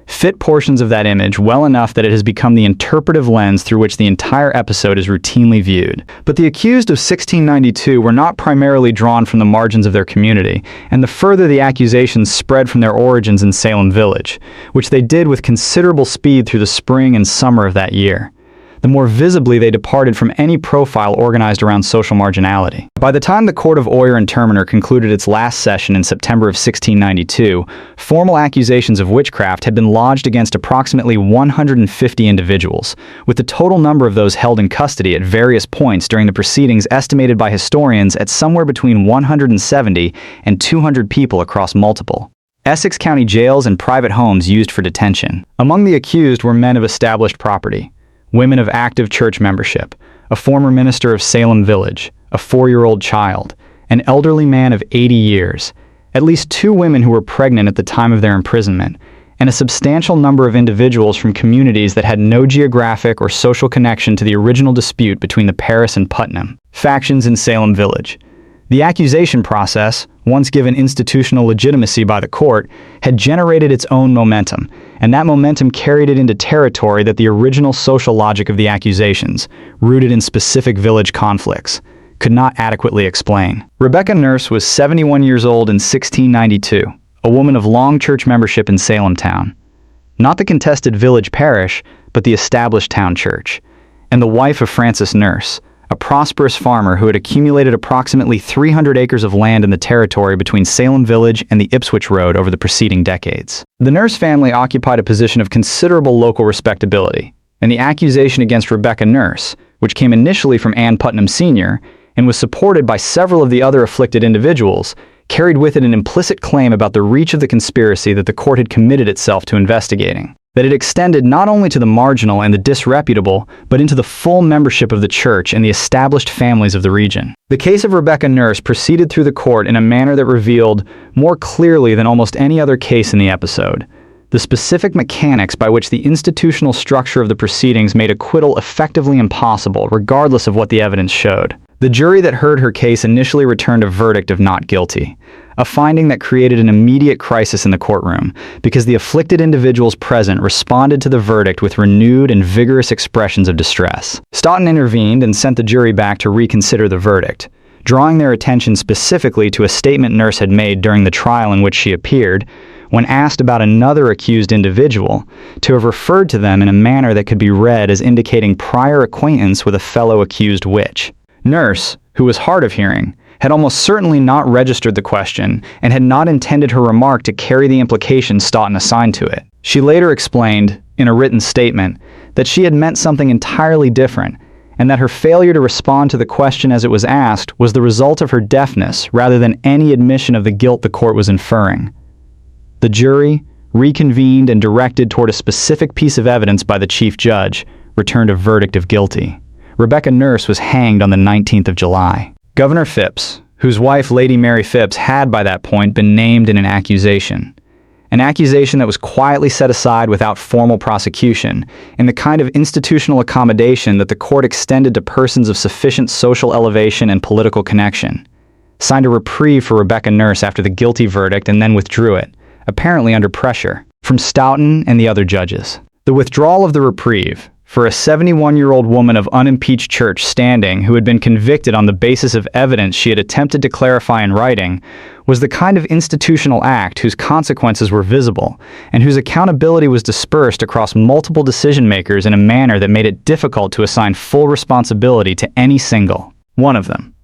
fit portions of that image well enough that it has become the interpretive lens through which the entire episode is routinely viewed. But the accused of 1692 were not primarily drawn from the margins of their community, and the further the accusations spread from their origins in Salem Village, which they did with considerable speed through the spring and summer of that year, the more visibly they departed from any profile organized around social marginality. By the time the Court of Oyer and Terminer concluded its last session in September of 1692, formal accusations of witchcraft had been lodged against approximately 150 individuals, with the total number of those held in custody at various points during the proceedings estimated by historians at somewhere between 170 and 200 people across multiple Essex County jails and private homes used for detention. Among the accused were men of established property, women of active church membership, a former minister of Salem Village, a 4-year-old child, an elderly man of 80 years, at least 2 women who were pregnant at the time of their imprisonment, and a substantial number of individuals from communities that had no geographic or social connection to the original dispute between the Paris and Putnam factions in Salem Village. The accusation process, once given institutional legitimacy by the court, had generated its own momentum, and that momentum carried it into territory that the original social logic of the accusations, rooted in specific village conflicts, could not adequately explain. Rebecca Nurse was 71 years old in 1692, a woman of long church membership in Salem town. Not the contested village parish, but the established town church, and the wife of Francis Nurse, a prosperous farmer who had accumulated approximately 300 acres of land in the territory between Salem Village and the Ipswich Road over the preceding decades. The Nurse family occupied a position of considerable local respectability, and the accusation against Rebecca Nurse, which came initially from Ann Putnam Sr. and was supported by several of the other afflicted individuals, carried with it an implicit claim about the reach of the conspiracy that the court had committed itself to investigating. That it extended not only to the marginal and the disreputable, but into the full membership of the church and the established families of the region. The case of Rebecca Nurse proceeded through the court in a manner that revealed, more clearly than almost any other case in the episode, the specific mechanics by which the institutional structure of the proceedings made acquittal effectively impossible, regardless of what the evidence showed. The jury that heard her case initially returned a verdict of not guilty, a finding that created an immediate crisis in the courtroom because the afflicted individuals present responded to the verdict with renewed and vigorous expressions of distress. Stoughton intervened and sent the jury back to reconsider the verdict, drawing their attention specifically to a statement Nurse had made during the trial in which she appeared, when asked about another accused individual, to have referred to them in a manner that could be read as indicating prior acquaintance with a fellow accused witch. Nurse, who was hard of hearing, had almost certainly not registered the question and had not intended her remark to carry the implications Stoughton assigned to it. She later explained, in a written statement, that she had meant something entirely different, and that her failure to respond to the question as it was asked was the result of her deafness rather than any admission of the guilt the court was inferring. The jury, reconvened and directed toward a specific piece of evidence by the chief judge, returned a verdict of guilty. Rebecca Nurse was hanged on the 19th of July. Governor Phipps, whose wife Lady Mary Phipps had by that point been named in an accusation that was quietly set aside without formal prosecution, in the kind of institutional accommodation that the court extended to persons of sufficient social elevation and political connection, signed a reprieve for Rebecca Nurse after the guilty verdict and then withdrew it, apparently under pressure from Stoughton and the other judges. The withdrawal of the reprieve, for a 71-year-old woman of unimpeached church standing who had been convicted on the basis of evidence she had attempted to clarify in writing, was the kind of institutional act whose consequences were visible and whose accountability was dispersed across multiple decision-makers in a manner that made it difficult to assign full responsibility to any single one of them.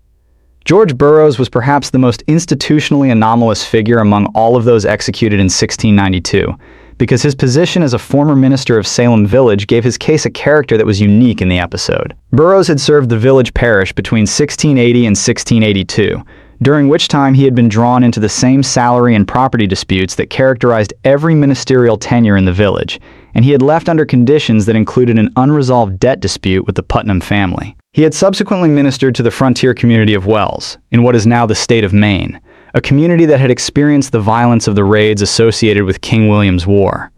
George Burroughs was perhaps the most institutionally anomalous figure among all of those executed in 1692, because his position as a former minister of Salem Village gave his case a character that was unique in the episode. Burroughs had served the village parish between 1680 and 1682, during which time he had been drawn into the same salary and property disputes that characterized every ministerial tenure in the village, and he had left under conditions that included an unresolved debt dispute with the Putnam family. He had subsequently ministered to the frontier community of Wells, in what is now the state of Maine, a community that had experienced the violence of the raids associated with King William's War,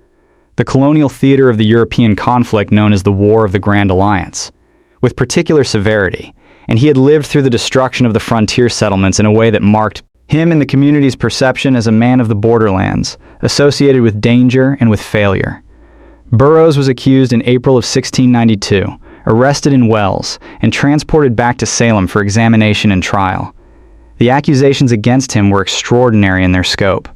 the colonial theater of the European conflict known as the War of the Grand Alliance, with particular severity, and he had lived through the destruction of the frontier settlements in a way that marked him in the community's perception as a man of the borderlands, associated with danger and with failure. Burroughs was accused in April of 1692, arrested in Wells, and transported back to Salem for examination and trial. The accusations against him were extraordinary in their scope.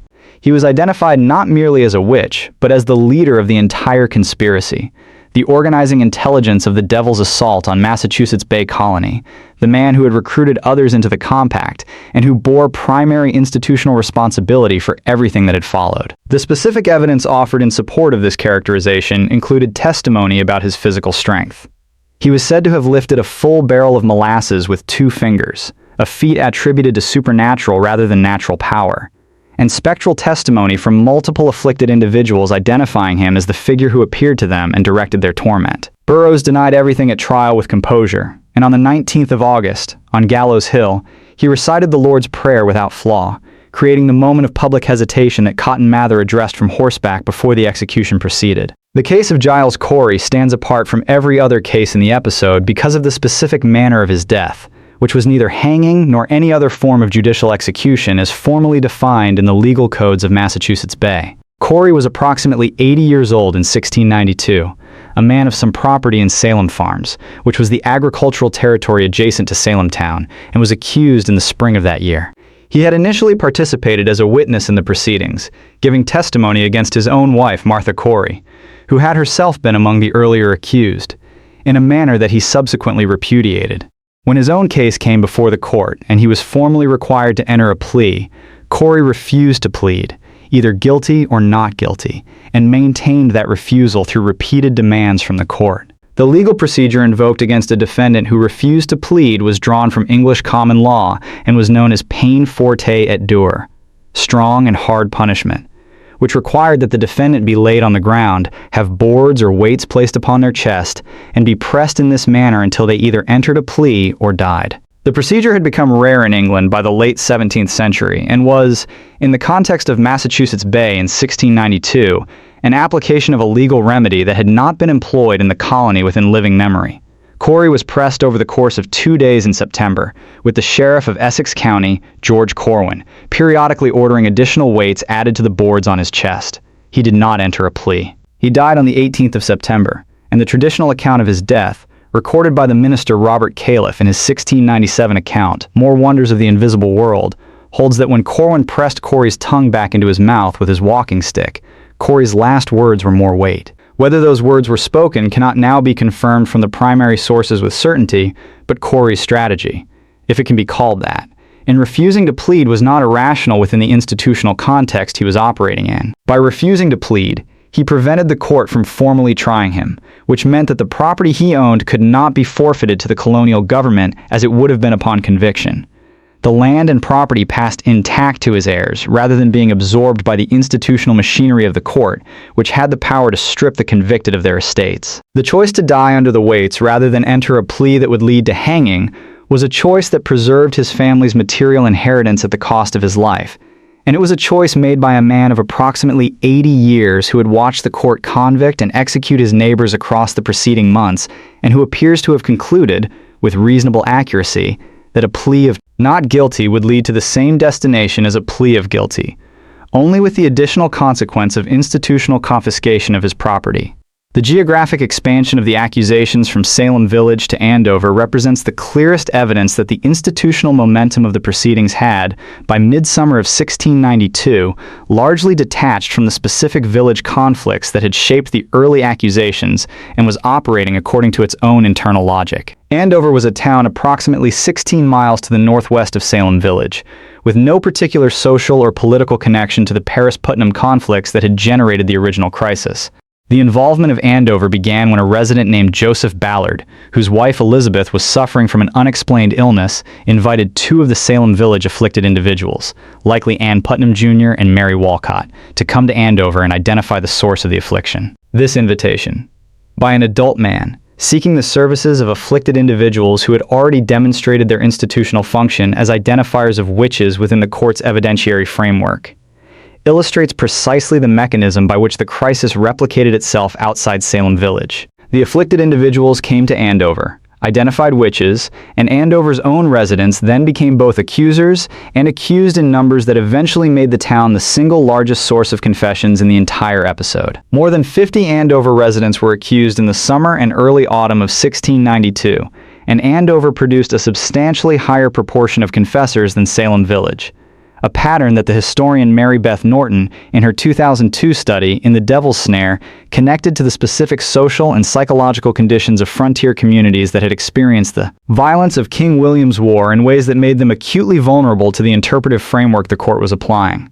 He was identified not merely as a witch, but as the leader of the entire conspiracy, the organizing intelligence of the Devil's assault on Massachusetts Bay Colony, the man who had recruited others into the compact, and who bore primary institutional responsibility for everything that had followed. The specific evidence offered in support of this characterization included testimony about his physical strength. He was said to have lifted a full barrel of molasses with 2 fingers, a feat attributed to supernatural rather than natural power, and spectral testimony from multiple afflicted individuals identifying him as the figure who appeared to them and directed their torment. Burroughs denied everything at trial with composure, and on the 19th of August, on Gallows Hill, he recited the Lord's Prayer without flaw, creating the moment of public hesitation that Cotton Mather addressed from horseback before the execution proceeded. The case of Giles Corey stands apart from every other case in the episode because of the specific manner of his death, which was neither hanging nor any other form of judicial execution as formally defined in the legal codes of Massachusetts Bay. Corey was approximately 80 years old in 1692, a man of some property in Salem Farms, which was the agricultural territory adjacent to Salem Town, and was accused in the spring of that year. He had initially participated as a witness in the proceedings, giving testimony against his own wife, Martha Corey, who had herself been among the earlier accused, in a manner that he subsequently repudiated. When his own case came before the court and he was formally required to enter a plea, Corey refused to plead, either guilty or not guilty, and maintained that refusal through repeated demands from the court. The legal procedure invoked against a defendant who refused to plead was drawn from English common law and was known as peine forte et dure, strong and hard punishment, which required that the defendant be laid on the ground, have boards or weights placed upon their chest, and be pressed in this manner until they either entered a plea or died. The procedure had become rare in England by the late 17th century and was, in the context of Massachusetts Bay in 1692, an application of a legal remedy that had not been employed in the colony within living memory. Corey was pressed over the course of 2 days in September, with the sheriff of Essex County, George Corwin, periodically ordering additional weights added to the boards on his chest. He did not enter a plea. He died on the 18th of September, and the traditional account of his death, recorded by the minister Robert Califf in his 1697 account, More Wonders of the Invisible World, holds that when Corwin pressed Corey's tongue back into his mouth with his walking stick, Corey's last words were more weight. Whether those words were spoken cannot now be confirmed from the primary sources with certainty, but Corey's strategy, if it can be called that, in refusing to plead was not irrational within the institutional context he was operating in. By refusing to plead, He prevented the court from formally trying him, which meant that the property he owned could not be forfeited to the colonial government as it would have been upon conviction. The land and property passed intact to his heirs, rather than being absorbed by the institutional machinery of the court, which had the power to strip the convicted of their estates. The choice to die under the weights rather than enter a plea that would lead to hanging was a choice that preserved his family's material inheritance at the cost of his life. And it was a choice made by a man of approximately 80 years who had watched the court convict and execute his neighbors across the preceding months, and who appears to have concluded, with reasonable accuracy, that a plea of not guilty would lead to the same destination as a plea of guilty, only with the additional consequence of institutional confiscation of his property. The geographic expansion of the accusations from Salem Village to Andover represents the clearest evidence that the institutional momentum of the proceedings had, by midsummer of 1692, largely detached from the specific village conflicts that had shaped the early accusations and was operating according to its own internal logic. Andover was a town approximately 16 miles to the northwest of Salem Village, with no particular social or political connection to the Paris-Putnam conflicts that had generated the original crisis. The involvement of Andover began when a resident named Joseph Ballard, whose wife Elizabeth was suffering from an unexplained illness, invited two of the Salem Village afflicted individuals, likely Ann Putnam Jr. and Mary Walcott, to come to Andover and identify the source of the affliction. This invitation, by an adult man, seeking the services of afflicted individuals who had already demonstrated their institutional function as identifiers of witches within the court's evidentiary framework, illustrates precisely the mechanism by which the crisis replicated itself outside Salem Village. The afflicted individuals came to Andover, identified witches, and Andover's own residents then became both accusers and accused in numbers that eventually made the town the single largest source of confessions in the entire episode. More than 50 Andover residents were accused in the summer and early autumn of 1692, and Andover produced a substantially higher proportion of confessors than Salem Village, a pattern that the historian Mary Beth Norton, in her 2002 study In the Devil's Snare, connected to the specific social and psychological conditions of frontier communities that had experienced the violence of King William's War in ways that made them acutely vulnerable to the interpretive framework the court was applying.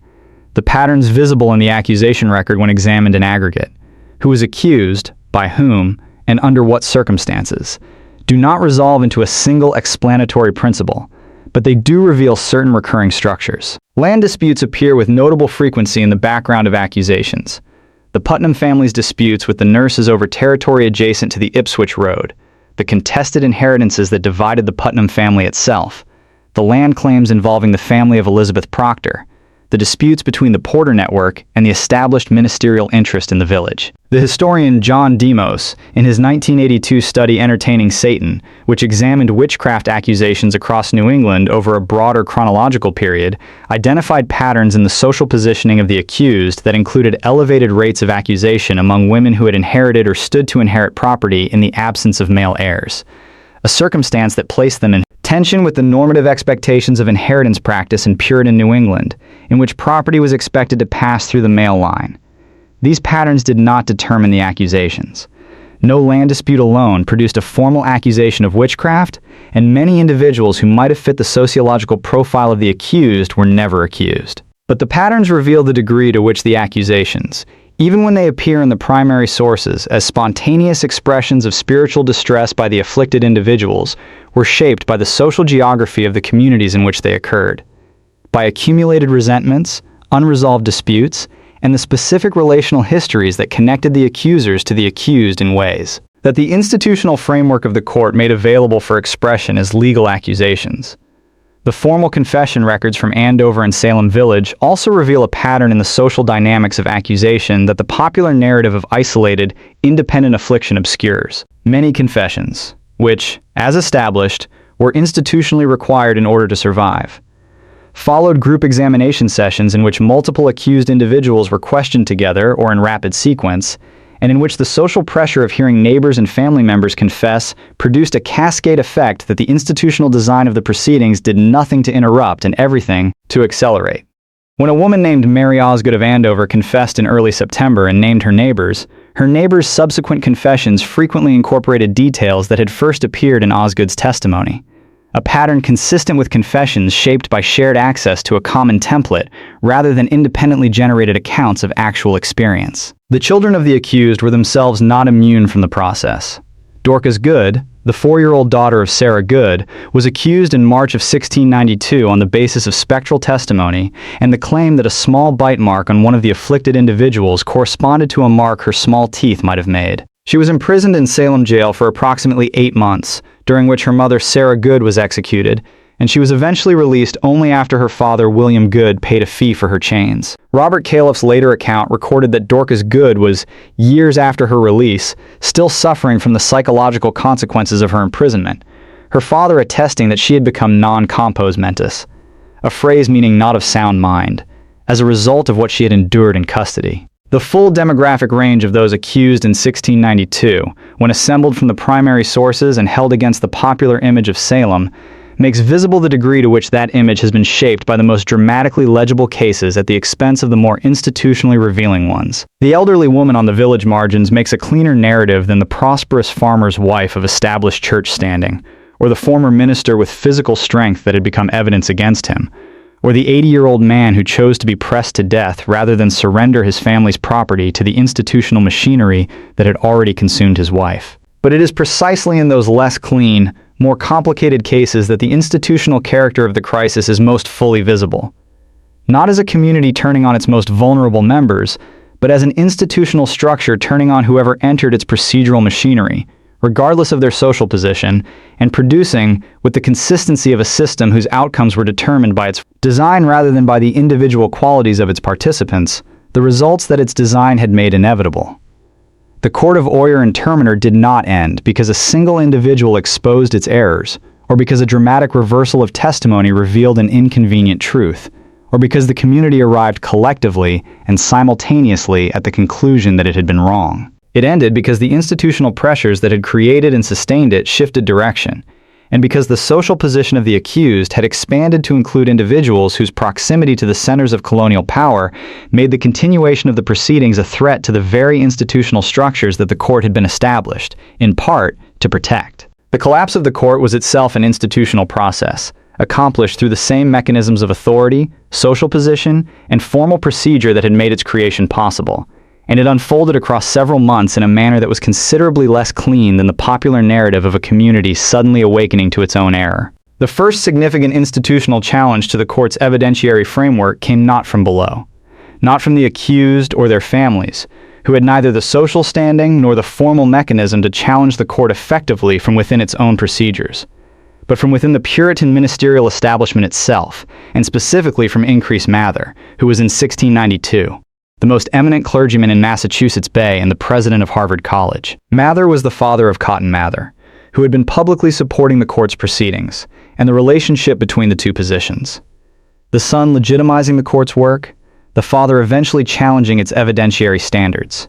The patterns visible in the accusation record when examined in aggregate, who was accused, by whom, and under what circumstances, do not resolve into a single explanatory principle, but they do reveal certain recurring structures. Land disputes appear with notable frequency in the background of accusations. The Putnam family's disputes with the nurses over territory adjacent to the Ipswich Road, the contested inheritances that divided the Putnam family itself, the land claims involving the family of Elizabeth Proctor, the disputes between the Porter Network and the established ministerial interest in the village. The historian John Demos, in his 1982 study Entertaining Satan, which examined witchcraft accusations across New England over a broader chronological period, identified patterns in the social positioning of the accused that included elevated rates of accusation among women who had inherited or stood to inherit property in the absence of male heirs, a circumstance that placed them in tension with the normative expectations of inheritance practice in Puritan New England, in which property was expected to pass through the male line. These patterns did not determine the accusations. No land dispute alone produced a formal accusation of witchcraft, and many individuals who might have fit the sociological profile of the accused were never accused. But the patterns reveal the degree to which the accusations, even when they appear in the primary sources as spontaneous expressions of spiritual distress by the afflicted individuals, were shaped by the social geography of the communities in which they occurred, by accumulated resentments, unresolved disputes, and the specific relational histories that connected the accusers to the accused in ways that the institutional framework of the court made available for expression as legal accusations. The formal confession records from Andover and Salem Village also reveal a pattern in the social dynamics of accusation that the popular narrative of isolated, independent affliction obscures. Many confessions, which, as established, were institutionally required in order to survive, followed group examination sessions in which multiple accused individuals were questioned together or in rapid sequence, and in which the social pressure of hearing neighbors and family members confess produced a cascade effect that the institutional design of the proceedings did nothing to interrupt and everything to accelerate. When a woman named Mary Osgood of Andover confessed in early September and named her neighbors' subsequent confessions frequently incorporated details that had first appeared in Osgood's testimony. a pattern consistent with confessions shaped by shared access to a common template rather than independently generated accounts of actual experience. The children of the accused were themselves not immune from the process. Dorcas Good, the 4-year-old daughter of Sarah Good, was accused in March of 1692 on the basis of spectral testimony and the claim that a small bite mark on one of the afflicted individuals corresponded to a mark her small teeth might have made. She was imprisoned in Salem jail for approximately 8 months, during which her mother Sarah Good was executed, and she was eventually released only after her father William Good paid a fee for her chains. Robert Califf's later account recorded that Dorcas Good was, years after her release, still suffering from the psychological consequences of her imprisonment, her father attesting that she had become non-compos mentis, a phrase meaning not of sound mind, as a result of what she had endured in custody. The full demographic range of those accused in 1692, when assembled from the primary sources and held against the popular image of Salem, makes visible the degree to which that image has been shaped by the most dramatically legible cases at the expense of the more institutionally revealing ones. The elderly woman on the village margins makes a cleaner narrative than the prosperous farmer's wife of established church standing, or the former minister with physical strength that had become evidence against him, or the 80-year-old man who chose to be pressed to death rather than surrender his family's property to the institutional machinery that had already consumed his wife. But it is precisely in those less clean, more complicated cases that the institutional character of the crisis is most fully visible. Not as a community turning on its most vulnerable members, but as an institutional structure turning on whoever entered its procedural machinery, regardless of their social position, and producing, with the consistency of a system whose outcomes were determined by its design rather than by the individual qualities of its participants, the results that its design had made inevitable. The Court of Oyer and Terminer did not end because a single individual exposed its errors, or because a dramatic reversal of testimony revealed an inconvenient truth, or because the community arrived collectively and simultaneously at the conclusion that it had been wrong. It ended because the institutional pressures that had created and sustained it shifted direction, and because the social position of the accused had expanded to include individuals whose proximity to the centers of colonial power made the continuation of the proceedings a threat to the very institutional structures that the court had been established, in part, to protect. The collapse of the court was itself an institutional process, accomplished through the same mechanisms of authority, social position, and formal procedure that had made its creation possible, and it unfolded across several months in a manner that was considerably less clean than the popular narrative of a community suddenly awakening to its own error. The first significant institutional challenge to the court's evidentiary framework came not from below, not from the accused or their families, who had neither the social standing nor the formal mechanism to challenge the court effectively from within its own procedures, but from within the Puritan ministerial establishment itself, and specifically from Increase Mather, who was in 1692. The most eminent clergyman in Massachusetts Bay and the president of Harvard College. Mather was the father of Cotton Mather, who had been publicly supporting the court's proceedings, and the relationship between the two positions. The son legitimizing the court's work, the father eventually challenging its evidentiary standards,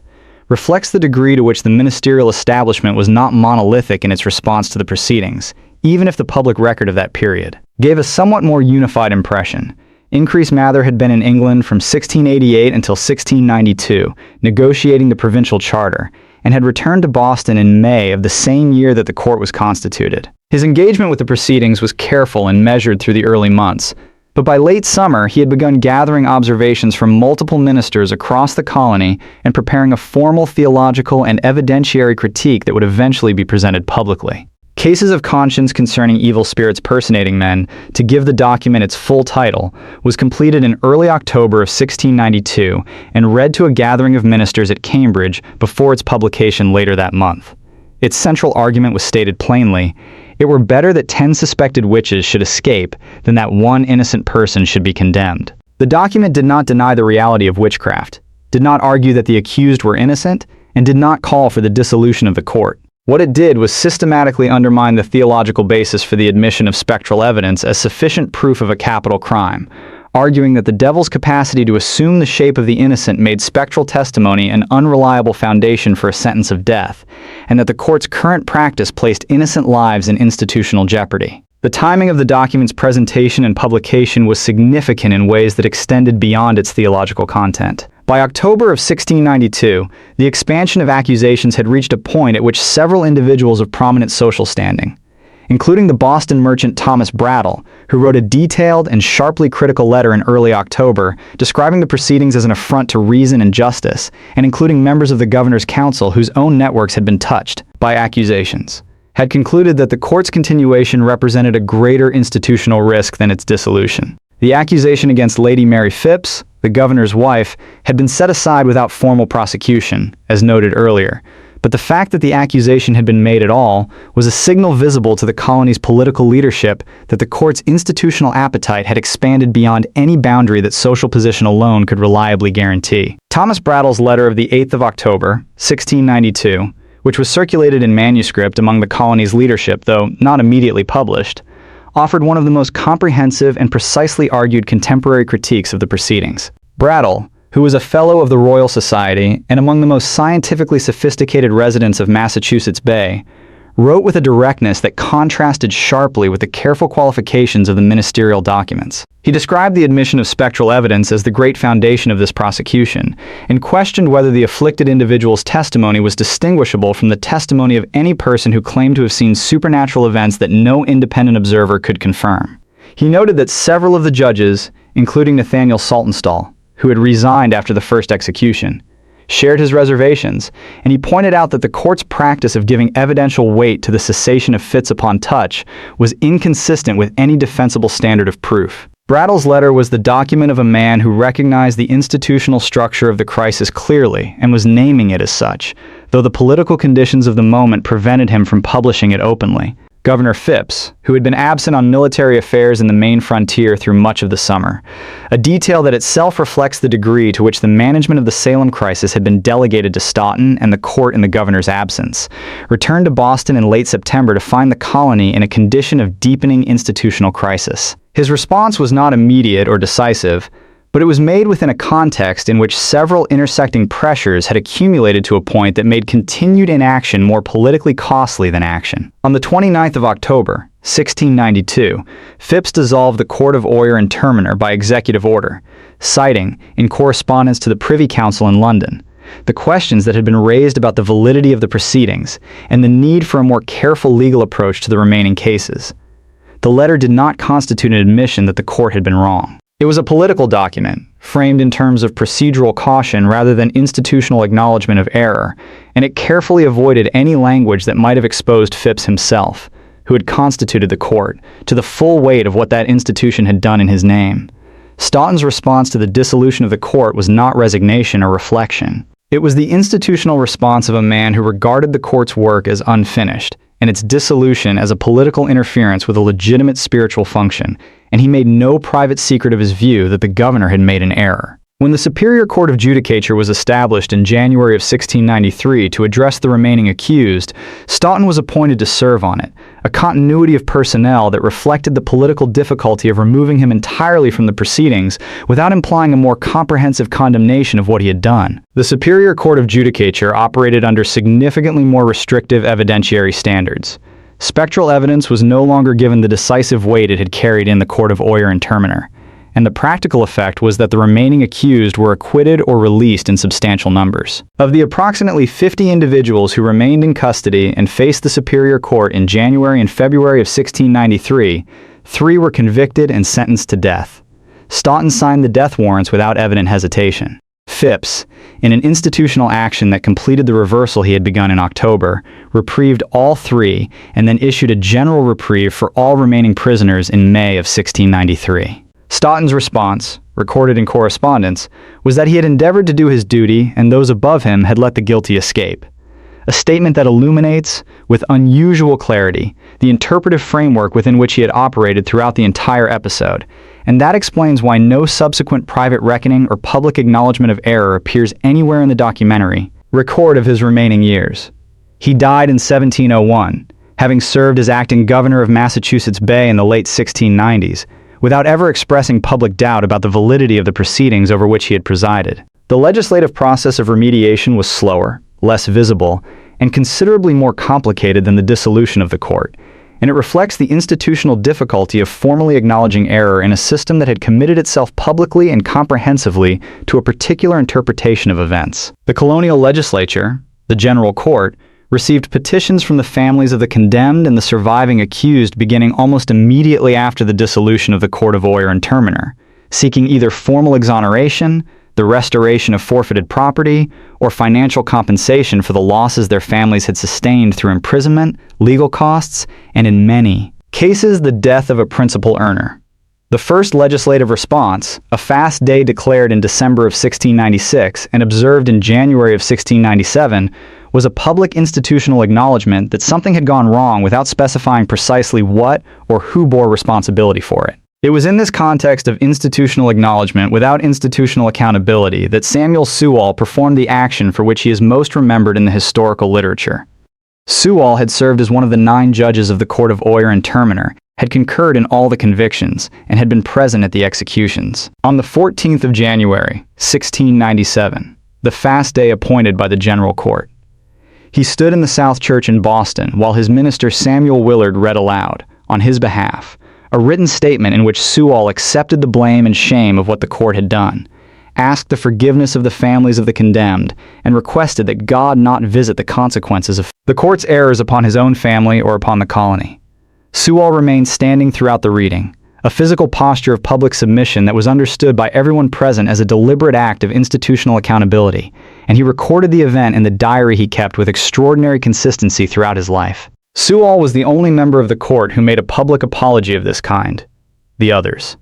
reflects the degree to which the ministerial establishment was not monolithic in its response to the proceedings, even if the public record of that period gave a somewhat more unified impression. Increase Mather had been in England from 1688 until 1692, negotiating the provincial charter, and had returned to Boston in May of the same year that the court was constituted. His engagement with the proceedings was careful and measured through the early months, but by late summer he had begun gathering observations from multiple ministers across the colony and preparing a formal theological and evidentiary critique that would eventually be presented publicly. Cases of Conscience Concerning Evil Spirits Personating Men, to give the document its full title, was completed in early October of 1692 and read to a gathering of ministers at Cambridge before its publication later that month. Its central argument was stated plainly: it were better that 10 suspected witches should escape than that one innocent person should be condemned. The document did not deny the reality of witchcraft, did not argue that the accused were innocent, and did not call for the dissolution of the court. What it did was systematically undermine the theological basis for the admission of spectral evidence as sufficient proof of a capital crime, arguing that the devil's capacity to assume the shape of the innocent made spectral testimony an unreliable foundation for a sentence of death, and that the court's current practice placed innocent lives in institutional jeopardy. The timing of the document's presentation and publication was significant in ways that extended beyond its theological content. By October of 1692, the expansion of accusations had reached a point at which several individuals of prominent social standing, including the Boston merchant Thomas Brattle, who wrote a detailed and sharply critical letter in early October describing the proceedings as an affront to reason and justice, and including members of the governor's council whose own networks had been touched by accusations, had concluded that the court's continuation represented a greater institutional risk than its dissolution. The accusation against Lady Mary Phipps, the governor's wife, had been set aside without formal prosecution, as noted earlier, but the fact that the accusation had been made at all was a signal visible to the colony's political leadership that the court's institutional appetite had expanded beyond any boundary that social position alone could reliably guarantee. Thomas Brattle's letter of the 8th of October, 1692, which was circulated in manuscript among the colony's leadership, though not immediately published, offered one of the most comprehensive and precisely argued contemporary critiques of the proceedings. Brattle, who was a Fellow of the Royal Society and among the most scientifically sophisticated residents of Massachusetts Bay, wrote with a directness that contrasted sharply with the careful qualifications of the ministerial documents. He described the admission of spectral evidence as the great foundation of this prosecution, and questioned whether the afflicted individual's testimony was distinguishable from the testimony of any person who claimed to have seen supernatural events that no independent observer could confirm. He noted that several of the judges, including Nathaniel Saltonstall, who had resigned after the first execution, shared his reservations, and he pointed out that the court's practice of giving evidential weight to the cessation of fits upon touch was inconsistent with any defensible standard of proof. Brattle's letter was the document of a man who recognized the institutional structure of the crisis clearly and was naming it as such, though the political conditions of the moment prevented him from publishing it openly. Governor Phipps, who had been absent on military affairs in the main frontier through much of the summer, a detail that itself reflects the degree to which the management of the Salem crisis had been delegated to Stoughton and the court in the governor's absence, returned to Boston in late September to find the colony in a condition of deepening institutional crisis. His response was not immediate or decisive, but it was made within a context in which several intersecting pressures had accumulated to a point that made continued inaction more politically costly than action. On the 29th of October, 1692, Phipps dissolved the Court of Oyer and Terminer by executive order, citing, in correspondence to the Privy Council in London, the questions that had been raised about the validity of the proceedings and the need for a more careful legal approach to the remaining cases. The letter did not constitute an admission that the court had been wrong. It was a political document, framed in terms of procedural caution rather than institutional acknowledgement of error, and it carefully avoided any language that might have exposed Phipps himself, who had constituted the court, to the full weight of what that institution had done in his name. Stoughton's response to the dissolution of the court was not resignation or reflection. It was the institutional response of a man who regarded the court's work as unfinished, and its dissolution as a political interference with a legitimate spiritual function, and he made no private secret of his view that the governor had made an error. When the Superior Court of Judicature was established in January of 1693 to address the remaining accused, Stoughton was appointed to serve on it, a continuity of personnel that reflected the political difficulty of removing him entirely from the proceedings without implying a more comprehensive condemnation of what he had done. The Superior Court of Judicature operated under significantly more restrictive evidentiary standards. Spectral evidence was no longer given the decisive weight it had carried in the Court of Oyer and Terminer, and the practical effect was that the remaining accused were acquitted or released in substantial numbers. Of the approximately 50 individuals who remained in custody and faced the Superior Court in January and February of 1693, 3 were convicted and sentenced to death. Stoughton signed the death warrants without evident hesitation. Phipps, in an institutional action that completed the reversal he had begun in October, reprieved all 3 and then issued a general reprieve for all remaining prisoners in May of 1693. Stoughton's response, recorded in correspondence, was that he had endeavored to do his duty and those above him had let the guilty escape. A statement that illuminates, with unusual clarity, the interpretive framework within which he had operated throughout the entire episode, and that explains why no subsequent private reckoning or public acknowledgement of error appears anywhere in the documentary record of his remaining years. He died in 1701, having served as acting governor of Massachusetts Bay in the late 1690s, without ever expressing public doubt about the validity of the proceedings over which he had presided. The legislative process of remediation was slower, less visible, and considerably more complicated than the dissolution of the court, and it reflects the institutional difficulty of formally acknowledging error in a system that had committed itself publicly and comprehensively to a particular interpretation of events. The colonial legislature, the General Court, received petitions from the families of the condemned and the surviving accused beginning almost immediately after the dissolution of the Court of Oyer and Terminer, seeking either formal exoneration, the restoration of forfeited property, or financial compensation for the losses their families had sustained through imprisonment, legal costs, and in many cases the death of a principal earner. The first legislative response, a fast day declared in December of 1696 and observed in January of 1697, was a public institutional acknowledgement that something had gone wrong without specifying precisely what or who bore responsibility for it. It was in this context of institutional acknowledgement without institutional accountability that Samuel Sewall performed the action for which he is most remembered in the historical literature. Sewall had served as one of the 9 judges of the Court of Oyer and Terminer, had concurred in all the convictions, and had been present at the executions. On the 14th of January, 1697, the fast day appointed by the General Court, he stood in the South Church in Boston while his minister Samuel Willard read aloud, on his behalf, a written statement in which Sewall accepted the blame and shame of what the court had done, asked the forgiveness of the families of the condemned, and requested that God not visit the consequences of the court's errors upon his own family or upon the colony. Sewall remained standing throughout the reading, a physical posture of public submission that was understood by everyone present as a deliberate act of institutional accountability, and he recorded the event in the diary he kept with extraordinary consistency throughout his life. Sewall was the only member of the court who made a public apology of this kind. The others,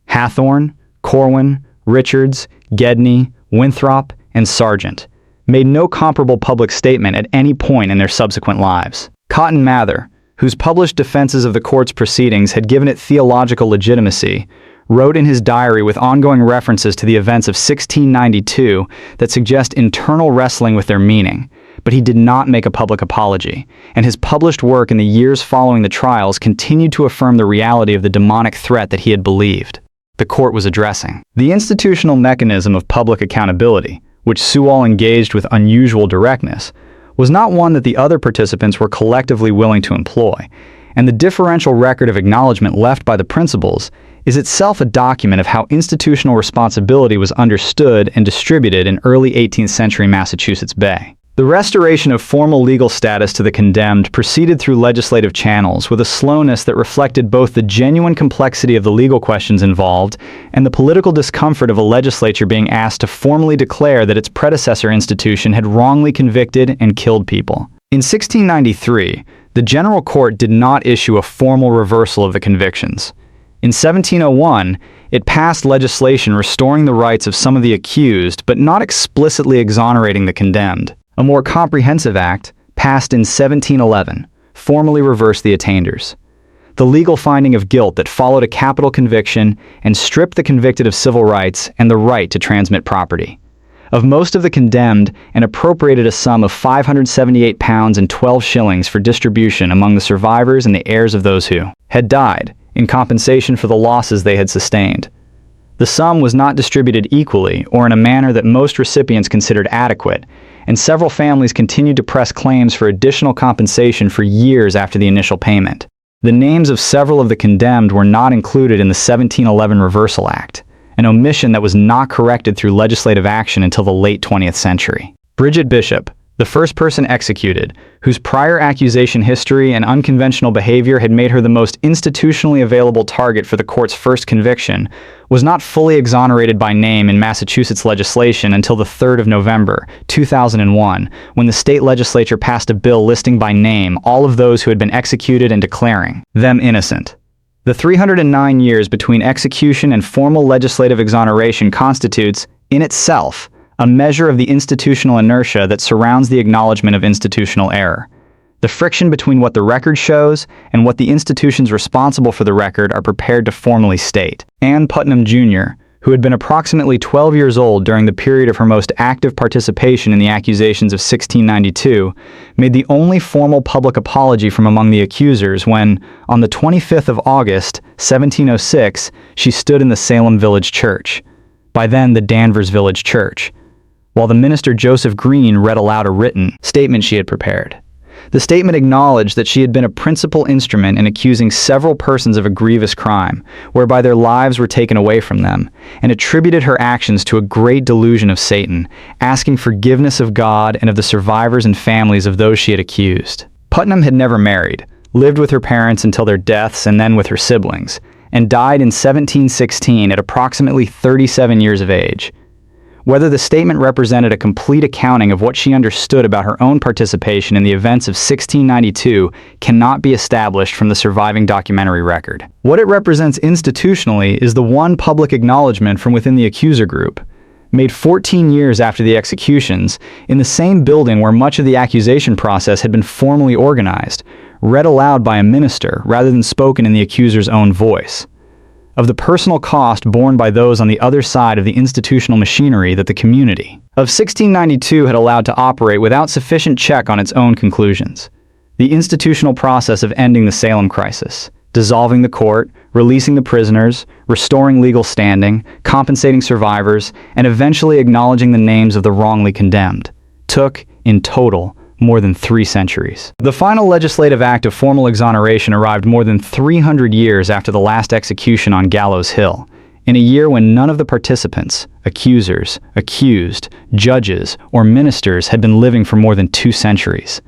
Hathorne, Corwin, Richards, Gedney, Winthrop, and Sargent, made no comparable public statement at any point in their subsequent lives. Cotton Mather, whose published defenses of the court's proceedings had given it theological legitimacy, wrote in his diary with ongoing references to the events of 1692 that suggest internal wrestling with their meaning, but he did not make a public apology, and his published work in the years following the trials continued to affirm the reality of the demonic threat that he had believed the court was addressing. The institutional mechanism of public accountability, which Sewall engaged with unusual directness, was not one that the other participants were collectively willing to employ, and the differential record of acknowledgement left by the principals is itself a document of how institutional responsibility was understood and distributed in early 18th century Massachusetts Bay. The restoration of formal legal status to the condemned proceeded through legislative channels with a slowness that reflected both the genuine complexity of the legal questions involved and the political discomfort of a legislature being asked to formally declare that its predecessor institution had wrongly convicted and killed people. In 1693, the General Court did not issue a formal reversal of the convictions. In 1701, it passed legislation restoring the rights of some of the accused but not explicitly exonerating the condemned. A more comprehensive act, passed in 1711, formally reversed the attainders. The legal finding of guilt that followed a capital conviction and stripped the convicted of civil rights and the right to transmit property. Of most of the condemned, and appropriated a sum of £578 and 12 shillings for distribution among the survivors and the heirs of those who had died, in compensation for the losses they had sustained. The sum was not distributed equally or in a manner that most recipients considered adequate, and several families continued to press claims for additional compensation for years after the initial payment. The names of several of the condemned were not included in the 1711 Reversal Act, an omission that was not corrected through legislative action until the late 20th century. Bridget Bishop, the first person executed, whose prior accusation history and unconventional behavior had made her the most institutionally available target for the court's first conviction, was not fully exonerated by name in Massachusetts legislation until the 3rd of November, 2001, when the state legislature passed a bill listing by name all of those who had been executed and declaring them innocent. The 309 years between execution and formal legislative exoneration constitutes, in itself, a measure of the institutional inertia that surrounds the acknowledgement of institutional error. The friction between what the record shows and what the institutions responsible for the record are prepared to formally state. Ann Putnam Jr., who had been approximately 12 years old during the period of her most active participation in the accusations of 1692, made the only formal public apology from among the accusers when, on the 25th of August, 1706, she stood in the Salem village church, by then the Danvers village church, while the minister Joseph Green read aloud a written statement she had prepared. The statement acknowledged that she had been a principal instrument in accusing several persons of a grievous crime, whereby their lives were taken away from them, and attributed her actions to a great delusion of Satan, asking forgiveness of God and of the survivors and families of those she had accused. Putnam had never married, lived with her parents until their deaths and then with her siblings, and died in 1716 at approximately 37 years of age. Whether the statement represented a complete accounting of what she understood about her own participation in the events of 1692 cannot be established from the surviving documentary record. What it represents institutionally is the one public acknowledgement from within the accuser group, made 14 years after the executions, in the same building where much of the accusation process had been formally organized, read aloud by a minister rather than spoken in the accuser's own voice, of the personal cost borne by those on the other side of the institutional machinery that the community of 1692 had allowed to operate without sufficient check on its own conclusions. The institutional process of ending the Salem crisis, dissolving the court, releasing the prisoners, restoring legal standing, compensating survivors, and eventually acknowledging the names of the wrongly condemned, took, in total, more than 3 centuries. The final legislative act of formal exoneration arrived more than 300 years after the last execution on Gallows Hill, in a year when none of the participants, accusers, accused, judges, or ministers had been living for more than 2 centuries.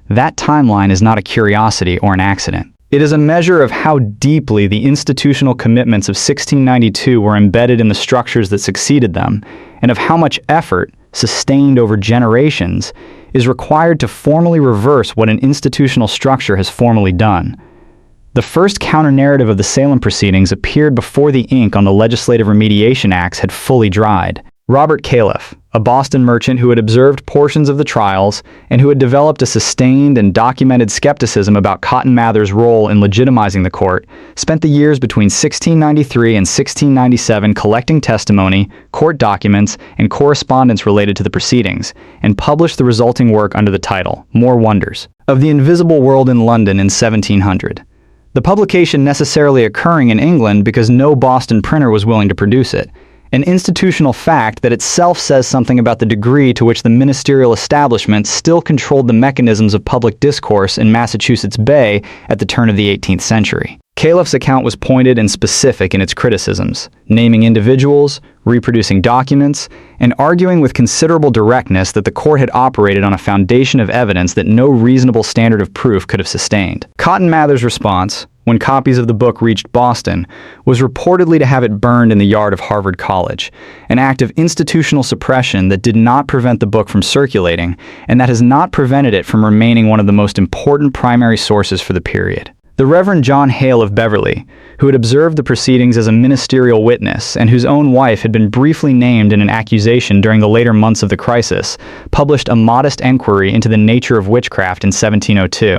That timeline is not a curiosity or an accident. It is a measure of how deeply the institutional commitments of 1692 were embedded in the structures that succeeded them, and of how much effort, sustained over generations, is required to formally reverse what an institutional structure has formally done. The first counter-narrative of the Salem proceedings appeared before the ink on the legislative remediation acts had fully dried. Robert Califf, a Boston merchant who had observed portions of the trials and who had developed a sustained and documented skepticism about Cotton Mather's role in legitimizing the court, spent the years between 1693 and 1697 collecting testimony, court documents, and correspondence related to the proceedings, and published the resulting work under the title, More Wonders, of the Invisible World in London in 1700. The publication necessarily occurring in England because no Boston printer was willing to produce it, an institutional fact that itself says something about the degree to which the ministerial establishment still controlled the mechanisms of public discourse in Massachusetts Bay at the turn of the 18th century. Califf's account was pointed and specific in its criticisms, naming individuals, reproducing documents, and arguing with considerable directness that the court had operated on a foundation of evidence that no reasonable standard of proof could have sustained. Cotton Mather's response, when copies of the book reached Boston, was reportedly to have it burned in the yard of Harvard College, an act of institutional suppression that did not prevent the book from circulating, and that has not prevented it from remaining one of the most important primary sources for the period. The Reverend John Hale of Beverly, who had observed the proceedings as a ministerial witness and whose own wife had been briefly named in an accusation during the later months of the crisis, published a modest enquiry into the nature of witchcraft in 1702,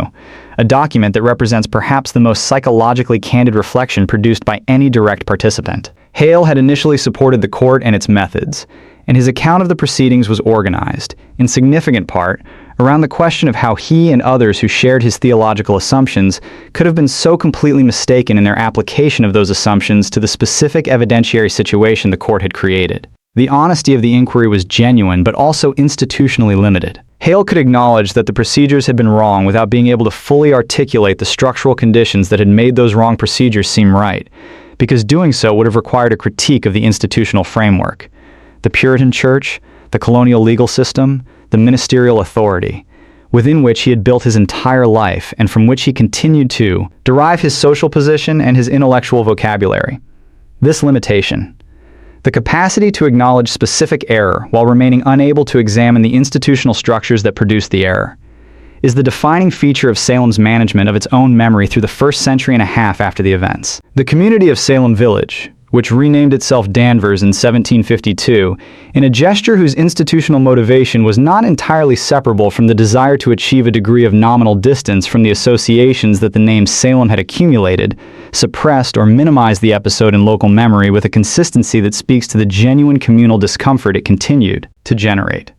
a document that represents perhaps the most psychologically candid reflection produced by any direct participant. Hale had initially supported the court and its methods, and his account of the proceedings was organized, in significant part, around the question of how he and others who shared his theological assumptions could have been so completely mistaken in their application of those assumptions to the specific evidentiary situation the court had created. The honesty of the inquiry was genuine, but also institutionally limited. Hale could acknowledge that the procedures had been wrong without being able to fully articulate the structural conditions that had made those wrong procedures seem right, because doing so would have required a critique of the institutional framework. The Puritan Church, the colonial legal system, the ministerial authority, within which he had built his entire life and from which he continued to derive his social position and his intellectual vocabulary. This limitation, the capacity to acknowledge specific error while remaining unable to examine the institutional structures that produced the error, is the defining feature of Salem's management of its own memory through the first century and a half after the events. The community of Salem Village, which renamed itself Danvers in 1752, in a gesture whose institutional motivation was not entirely separable from the desire to achieve a degree of nominal distance from the associations that the name Salem had accumulated, suppressed or minimized the episode in local memory with a consistency that speaks to the genuine communal discomfort it continued to generate.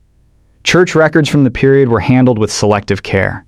Church records from the period were handled with selective care.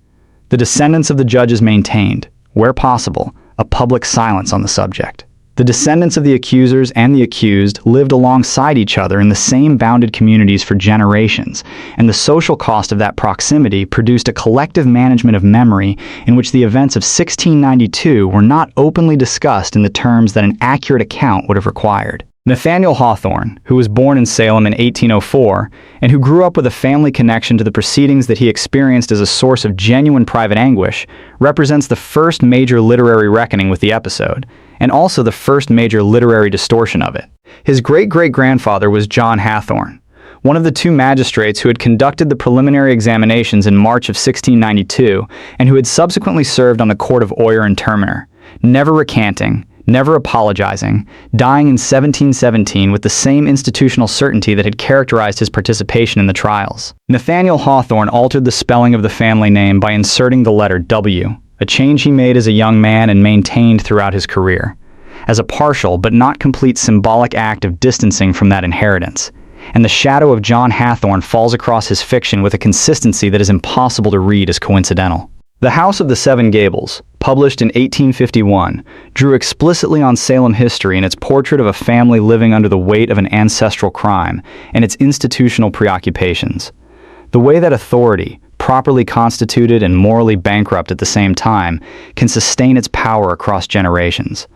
The descendants of the judges maintained, where possible, a public silence on the subject. The descendants of the accusers and the accused lived alongside each other in the same bounded communities for generations, and the social cost of that proximity produced a collective management of memory in which the events of 1692 were not openly discussed in the terms that an accurate account would have required. Nathaniel Hawthorne, who was born in Salem in 1804, and who grew up with a family connection to the proceedings that he experienced as a source of genuine private anguish, represents the first major literary reckoning with the episode, and also the first major literary distortion of it. His great-great-grandfather was John Hathorne, one of the two magistrates who had conducted the preliminary examinations in March of 1692, and who had subsequently served on the court of Oyer and Terminer, never recanting, never apologizing, dying in 1717 with the same institutional certainty that had characterized his participation in the trials. Nathaniel Hawthorne altered the spelling of the family name by inserting the letter W, a change he made as a young man and maintained throughout his career, as a partial but not complete symbolic act of distancing from that inheritance. And the shadow of John Hathorne falls across his fiction with a consistency that is impossible to read as coincidental. The House of the Seven Gables, published in 1851, drew explicitly on Salem history in its portrait of a family living under the weight of an ancestral crime and its institutional preoccupations. The way that authority, properly constituted and morally bankrupt at the same time, can sustain its power across generations,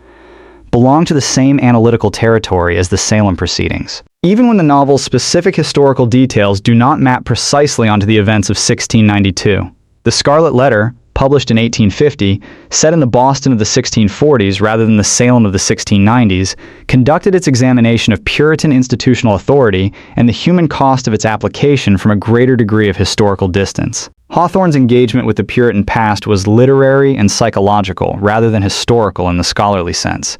belong to the same analytical territory as the Salem proceedings. Even when the novel's specific historical details do not map precisely onto the events of 1692. The Scarlet Letter, published in 1850, set in the Boston of the 1640s rather than the Salem of the 1690s, conducted its examination of Puritan institutional authority and the human cost of its application from a greater degree of historical distance. Hawthorne's engagement with the Puritan past was literary and psychological rather than historical in the scholarly sense,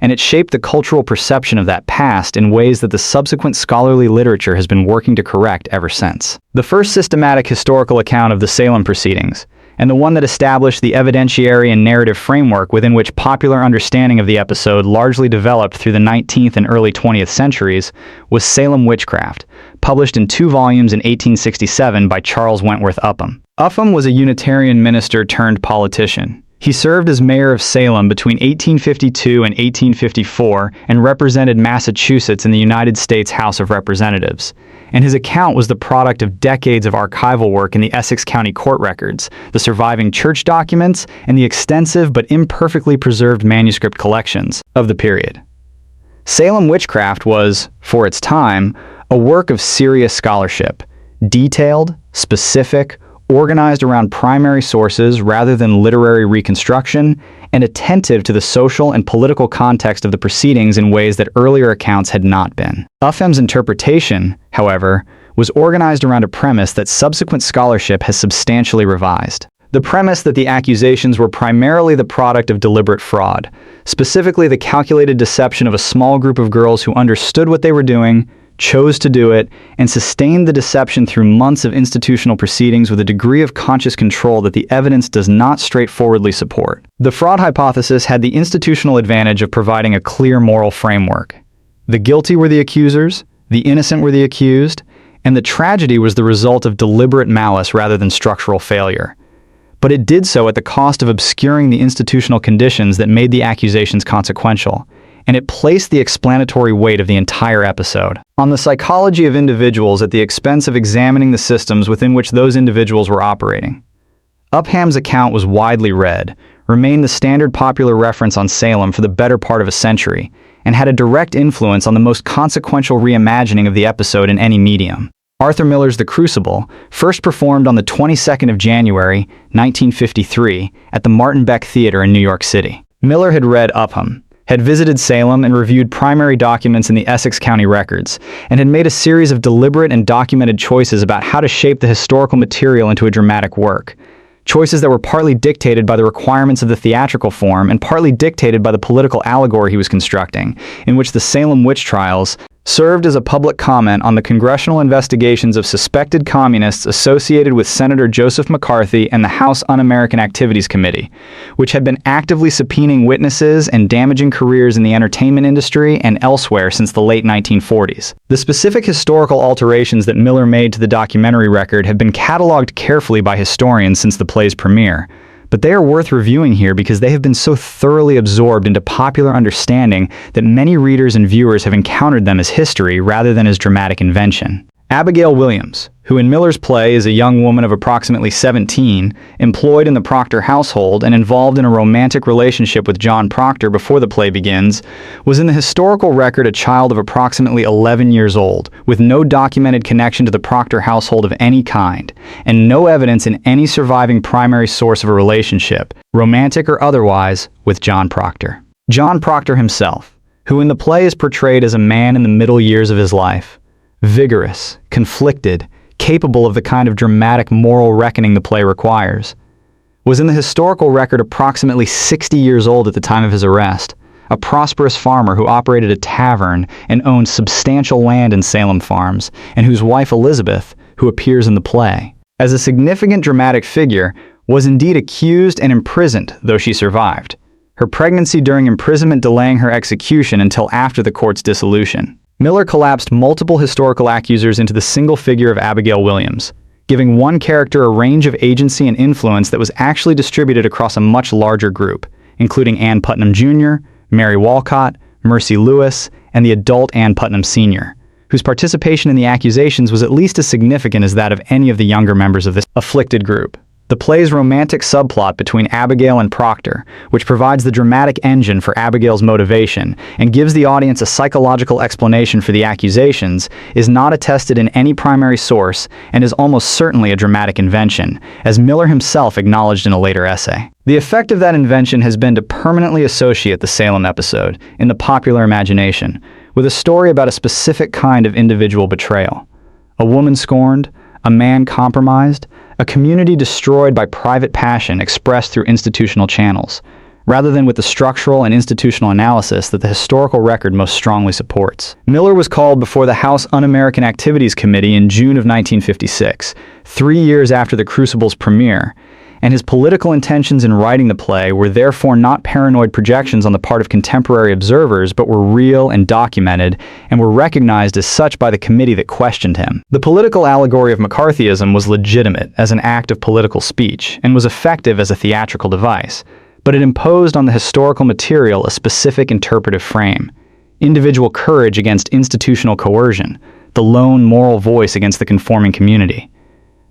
and it shaped the cultural perception of that past in ways that the subsequent scholarly literature has been working to correct ever since. The first systematic historical account of the Salem proceedings, and the one that established the evidentiary and narrative framework within which popular understanding of the episode largely developed through the 19th and early 20th centuries, was Salem Witchcraft, published in 2 volumes in 1867 by Charles Wentworth Upham. Upham was a Unitarian minister turned politician. He served as mayor of Salem between 1852 and 1854 and represented Massachusetts in the United States House of Representatives. And his account was the product of decades of archival work in the Essex County court records, the surviving church documents, and the extensive but imperfectly preserved manuscript collections of the period. Salem Witchcraft was, for its time, a work of serious scholarship, detailed, specific, organized around primary sources rather than literary reconstruction, and attentive to the social and political context of the proceedings in ways that earlier accounts had not been. Upham's interpretation, however, was organized around a premise that subsequent scholarship has substantially revised. The premise that the accusations were primarily the product of deliberate fraud, specifically the calculated deception of a small group of girls who understood what they were doing, chose to do it, and sustained the deception through months of institutional proceedings with a degree of conscious control that the evidence does not straightforwardly support. The fraud hypothesis had the institutional advantage of providing a clear moral framework. The guilty were the accusers, the innocent were the accused, and the tragedy was the result of deliberate malice rather than structural failure. But it did so at the cost of obscuring the institutional conditions that made the accusations consequential, and it placed the explanatory weight of the entire episode on the psychology of individuals at the expense of examining the systems within which those individuals were operating. Upham's account was widely read, remained the standard popular reference on Salem for the better part of a century, and had a direct influence on the most consequential reimagining of the episode in any medium. Arthur Miller's The Crucible, first performed on the 22nd of January, 1953, at the Martin Beck Theater in New York City. Miller had read Upham, had visited Salem and reviewed primary documents in the Essex County records, and had made a series of deliberate and documented choices about how to shape the historical material into a dramatic work. Choices that were partly dictated by the requirements of the theatrical form and partly dictated by the political allegory he was constructing, in which the Salem witch trials served as a public comment on the congressional investigations of suspected communists associated with Senator Joseph McCarthy and the House Un-American Activities Committee, which had been actively subpoenaing witnesses and damaging careers in the entertainment industry and elsewhere since the late 1940s. The specific historical alterations that Miller made to the documentary record have been cataloged carefully by historians since the play's premiere, but they are worth reviewing here because they have been so thoroughly absorbed into popular understanding that many readers and viewers have encountered them as history rather than as dramatic invention. Abigail Williams, who in Miller's play is a young woman of approximately 17, employed in the Proctor household and involved in a romantic relationship with John Proctor before the play begins, was in the historical record a child of approximately 11 years old, with no documented connection to the Proctor household of any kind, and no evidence in any surviving primary source of a relationship, romantic or otherwise, with John Proctor. John Proctor himself, who in the play is portrayed as a man in the middle years of his life, vigorous, conflicted, capable of the kind of dramatic moral reckoning the play requires, was in the historical record approximately 60 years old at the time of his arrest, a prosperous farmer who operated a tavern and owned substantial land in Salem farms, and whose wife Elizabeth, who appears in the play, as a significant dramatic figure, was indeed accused and imprisoned, though she survived, her pregnancy during imprisonment delaying her execution until after the court's dissolution. Miller collapsed multiple historical accusers into the single figure of Abigail Williams, giving one character a range of agency and influence that was actually distributed across a much larger group, including Ann Putnam Jr., Mary Walcott, Mercy Lewis, and the adult Ann Putnam Sr., whose participation in the accusations was at least as significant as that of any of the younger members of this afflicted group. The play's romantic subplot between Abigail and Proctor, which provides the dramatic engine for Abigail's motivation and gives the audience a psychological explanation for the accusations, is not attested in any primary source and is almost certainly a dramatic invention, as Miller himself acknowledged in a later essay. The effect of that invention has been to permanently associate the Salem episode, in the popular imagination, with a story about a specific kind of individual betrayal. A woman scorned, a man compromised, a community destroyed by private passion expressed through institutional channels, rather than with the structural and institutional analysis that the historical record most strongly supports. Miller was called before the House Un-American Activities Committee in June of 1956, 3 years after The Crucible's premiere, and his political intentions in writing the play were therefore not paranoid projections on the part of contemporary observers, but were real and documented, and were recognized as such by the committee that questioned him. The political allegory of McCarthyism was legitimate as an act of political speech, and was effective as a theatrical device, but it imposed on the historical material a specific interpretive frame: individual courage against institutional coercion, the lone moral voice against the conforming community.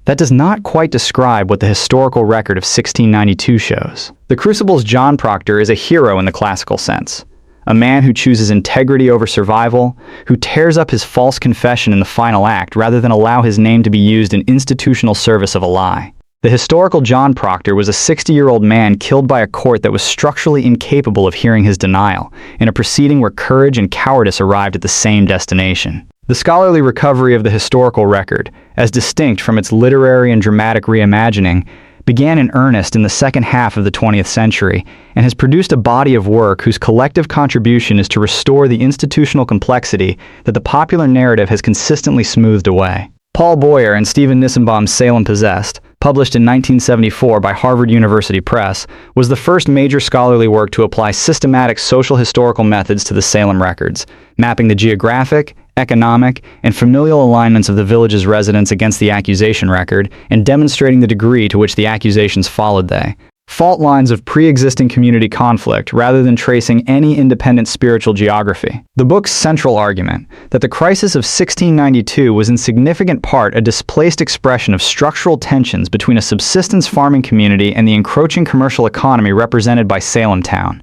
That does not quite describe what the historical record of 1692 shows. The Crucible's John Proctor is a hero in the classical sense, a man who chooses integrity over survival, who tears up his false confession in the final act rather than allow his name to be used in institutional service of a lie. The historical John Proctor was a 60-year-old man killed by a court that was structurally incapable of hearing his denial, in a proceeding where courage and cowardice arrived at the same destination. The scholarly recovery of the historical record, as distinct from its literary and dramatic reimagining, began in earnest in the second half of the 20th century and has produced a body of work whose collective contribution is to restore the institutional complexity that the popular narrative has consistently smoothed away. Paul Boyer and Stephen Nissenbaum's Salem Possessed, published in 1974 by Harvard University Press, was the first major scholarly work to apply systematic social historical methods to the Salem records, mapping the geographic, economic, and familial alignments of the village's residents against the accusation record, and demonstrating the degree to which the accusations followed they. Fault lines of pre-existing community conflict rather than tracing any independent spiritual geography. The book's central argument, that the crisis of 1692 was in significant part a displaced expression of structural tensions between a subsistence farming community and the encroaching commercial economy represented by Salem town,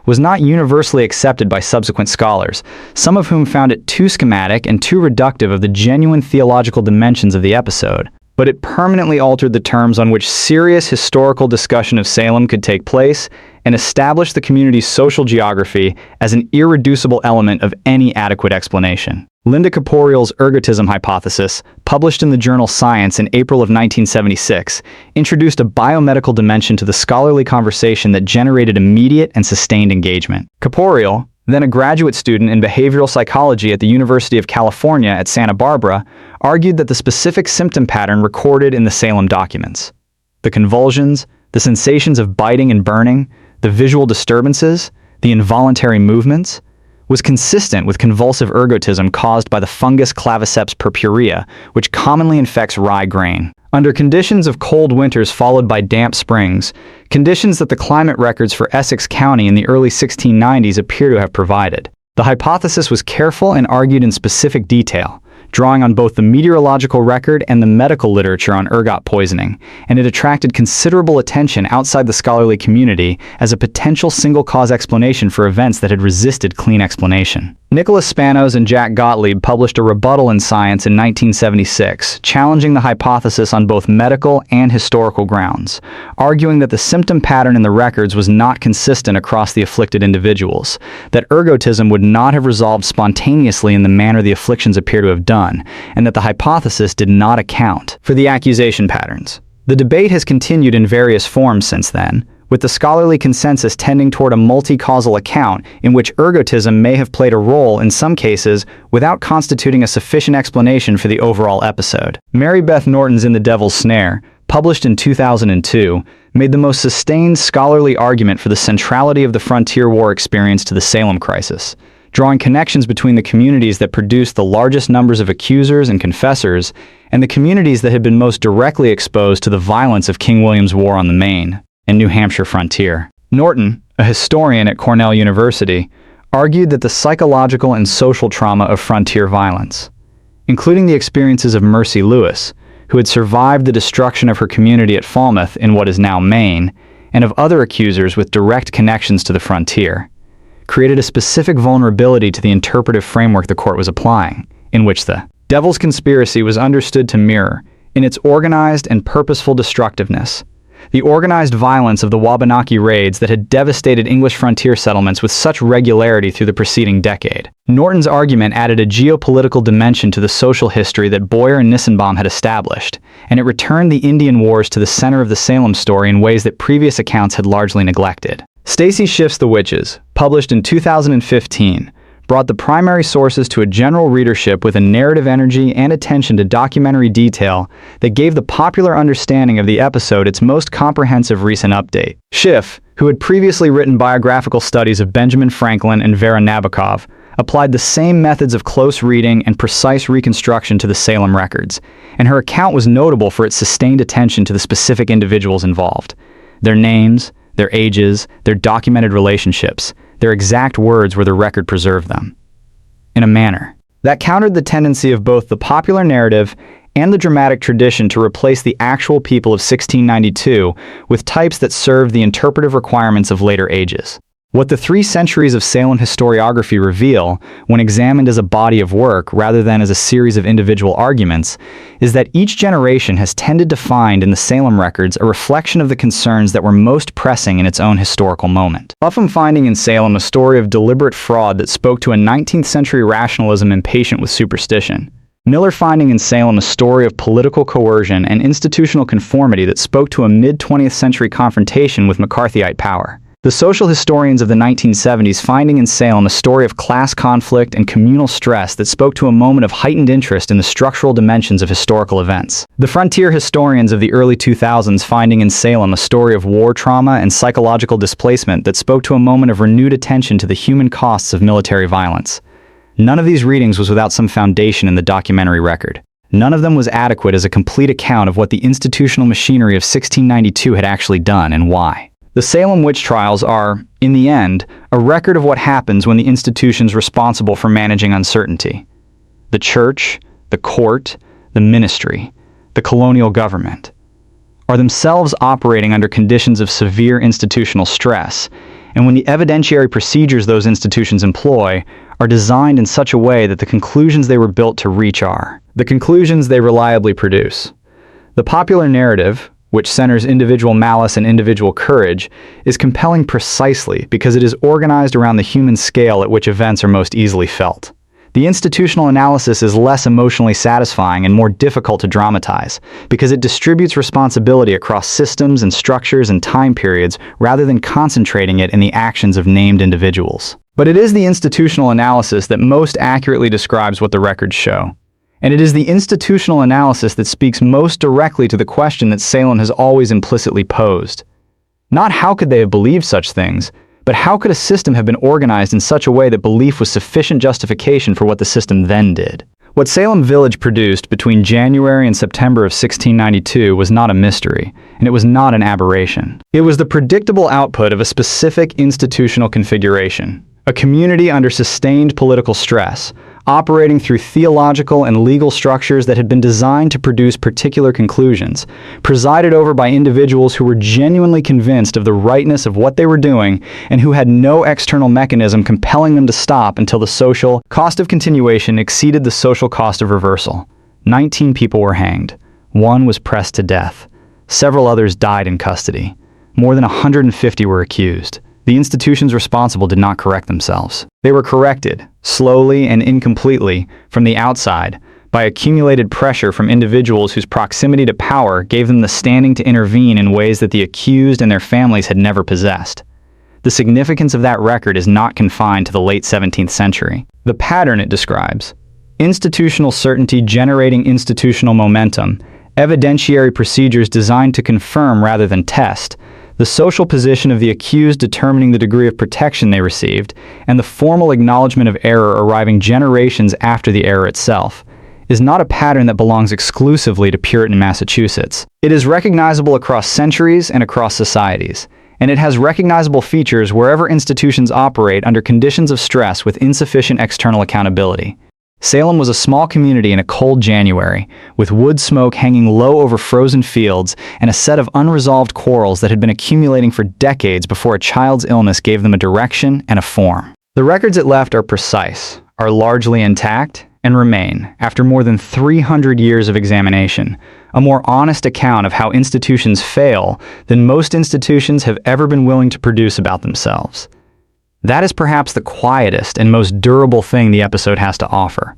was not universally accepted by subsequent scholars, some of whom found it too schematic and too reductive of the genuine theological dimensions of the episode. But it permanently altered the terms on which serious historical discussion of Salem could take place and established the community's social geography as an irreducible element of any adequate explanation. Linda Caporial's ergotism hypothesis, published in the journal Science in April of 1976, introduced a biomedical dimension to the scholarly conversation that generated immediate and sustained engagement. Caporial, then a graduate student in behavioral psychology at the University of California at Santa Barbara, argued that the specific symptom pattern recorded in the Salem documents, the convulsions, the sensations of biting and burning, the visual disturbances, the involuntary movements, was consistent with convulsive ergotism caused by the fungus Claviceps purpurea, which commonly infects rye grain. Under conditions of cold winters followed by damp springs, conditions that the climate records for Essex County in the early 1690s appear to have provided. The hypothesis was careful and argued in specific detail, drawing on both the meteorological record and the medical literature on ergot poisoning, and it attracted considerable attention outside the scholarly community as a potential single-cause explanation for events that had resisted clean explanation. Nicholas Spanos and Jack Gottlieb published a rebuttal in Science in 1976, challenging the hypothesis on both medical and historical grounds, arguing that the symptom pattern in the records was not consistent across the afflicted individuals, that ergotism would not have resolved spontaneously in the manner the afflictions appear to have done, and that the hypothesis did not account for the accusation patterns. The debate has continued in various forms since then, with the scholarly consensus tending toward a multi-causal account in which ergotism may have played a role in some cases without constituting a sufficient explanation for the overall episode. Mary Beth Norton's In the Devil's Snare, published in 2002, made the most sustained scholarly argument for the centrality of the frontier war experience to the Salem crisis, drawing connections between the communities that produced the largest numbers of accusers and confessors and the communities that had been most directly exposed to the violence of King William's War on the Maine and New Hampshire frontier. Norton, a historian at Cornell University, argued that the psychological and social trauma of frontier violence, including the experiences of Mercy Lewis, who had survived the destruction of her community at Falmouth in what is now Maine, and of other accusers with direct connections to the frontier, created a specific vulnerability to the interpretive framework the court was applying, in which the Devil's Conspiracy was understood to mirror, in its organized and purposeful destructiveness, the organized violence of the Wabanaki raids that had devastated English frontier settlements with such regularity through the preceding decade. Norton's argument added a geopolitical dimension to the social history that Boyer and Nissenbaum had established, and it returned the Indian Wars to the center of the Salem story in ways that previous accounts had largely neglected. Stacy Schiff's The Witches, published in 2015, brought the primary sources to a general readership with a narrative energy and attention to documentary detail that gave the popular understanding of the episode its most comprehensive recent update. Schiff, who had previously written biographical studies of Benjamin Franklin and Vera Nabokov, applied the same methods of close reading and precise reconstruction to the Salem records, and her account was notable for its sustained attention to the specific individuals involved. Their names, their ages, their documented relationships, their exact words where the record preserved them. In a manner that countered the tendency of both the popular narrative and the dramatic tradition to replace the actual people of 1692 with types that served the interpretive requirements of later ages. What the 3 centuries of Salem historiography reveal, when examined as a body of work rather than as a series of individual arguments, is that each generation has tended to find in the Salem records a reflection of the concerns that were most pressing in its own historical moment. Buffum finding in Salem a story of deliberate fraud that spoke to a 19th century rationalism impatient with superstition. Miller finding in Salem a story of political coercion and institutional conformity that spoke to a mid-20th century confrontation with McCarthyite power. The social historians of the 1970s finding in Salem a story of class conflict and communal stress that spoke to a moment of heightened interest in the structural dimensions of historical events. The frontier historians of the early 2000s finding in Salem a story of war trauma and psychological displacement that spoke to a moment of renewed attention to the human costs of military violence. None of these readings was without some foundation in the documentary record. None of them was adequate as a complete account of what the institutional machinery of 1692 had actually done and why. The Salem witch trials are, in the end, a record of what happens when the institutions responsible for managing uncertainty, the church, the court, the ministry, the colonial government, are themselves operating under conditions of severe institutional stress, and when the evidentiary procedures those institutions employ are designed in such a way that the conclusions they were built to reach are the conclusions they reliably produce. The popular narrative, which centers individual malice and individual courage, is compelling precisely because it is organized around the human scale at which events are most easily felt. The institutional analysis is less emotionally satisfying and more difficult to dramatize because it distributes responsibility across systems and structures and time periods rather than concentrating it in the actions of named individuals. But it is the institutional analysis that most accurately describes what the records show. And it is the institutional analysis that speaks most directly to the question that Salem has always implicitly posed. Not how could they have believed such things, but how could a system have been organized in such a way that belief was sufficient justification for what the system then did? What Salem Village produced between January and September of 1692 was not a mystery, and it was not an aberration. It was the predictable output of a specific institutional configuration, a community under sustained political stress, operating through theological and legal structures that had been designed to produce particular conclusions, presided over by individuals who were genuinely convinced of the rightness of what they were doing and who had no external mechanism compelling them to stop until the social cost of continuation exceeded the social cost of reversal. 19 people were hanged. 1 was pressed to death. Several others died in custody. More than 150 were accused. The institutions responsible did not correct themselves. They were corrected, slowly and incompletely, from the outside, by accumulated pressure from individuals whose proximity to power gave them the standing to intervene in ways that the accused and their families had never possessed. The significance of that record is not confined to the late 17th century. The pattern it describes: institutional certainty generating institutional momentum, evidentiary procedures designed to confirm rather than test, the social position of the accused determining the degree of protection they received, and the formal acknowledgement of error arriving generations after the error itself, is not a pattern that belongs exclusively to Puritan Massachusetts. It is recognizable across centuries and across societies, and it has recognizable features wherever institutions operate under conditions of stress with insufficient external accountability. Salem was a small community in a cold January, with wood smoke hanging low over frozen fields and a set of unresolved quarrels that had been accumulating for decades before a child's illness gave them a direction and a form. The records it left are precise, are largely intact, and remain, after more than 300 years of examination, a more honest account of how institutions fail than most institutions have ever been willing to produce about themselves. That is perhaps the quietest and most durable thing the episode has to offer.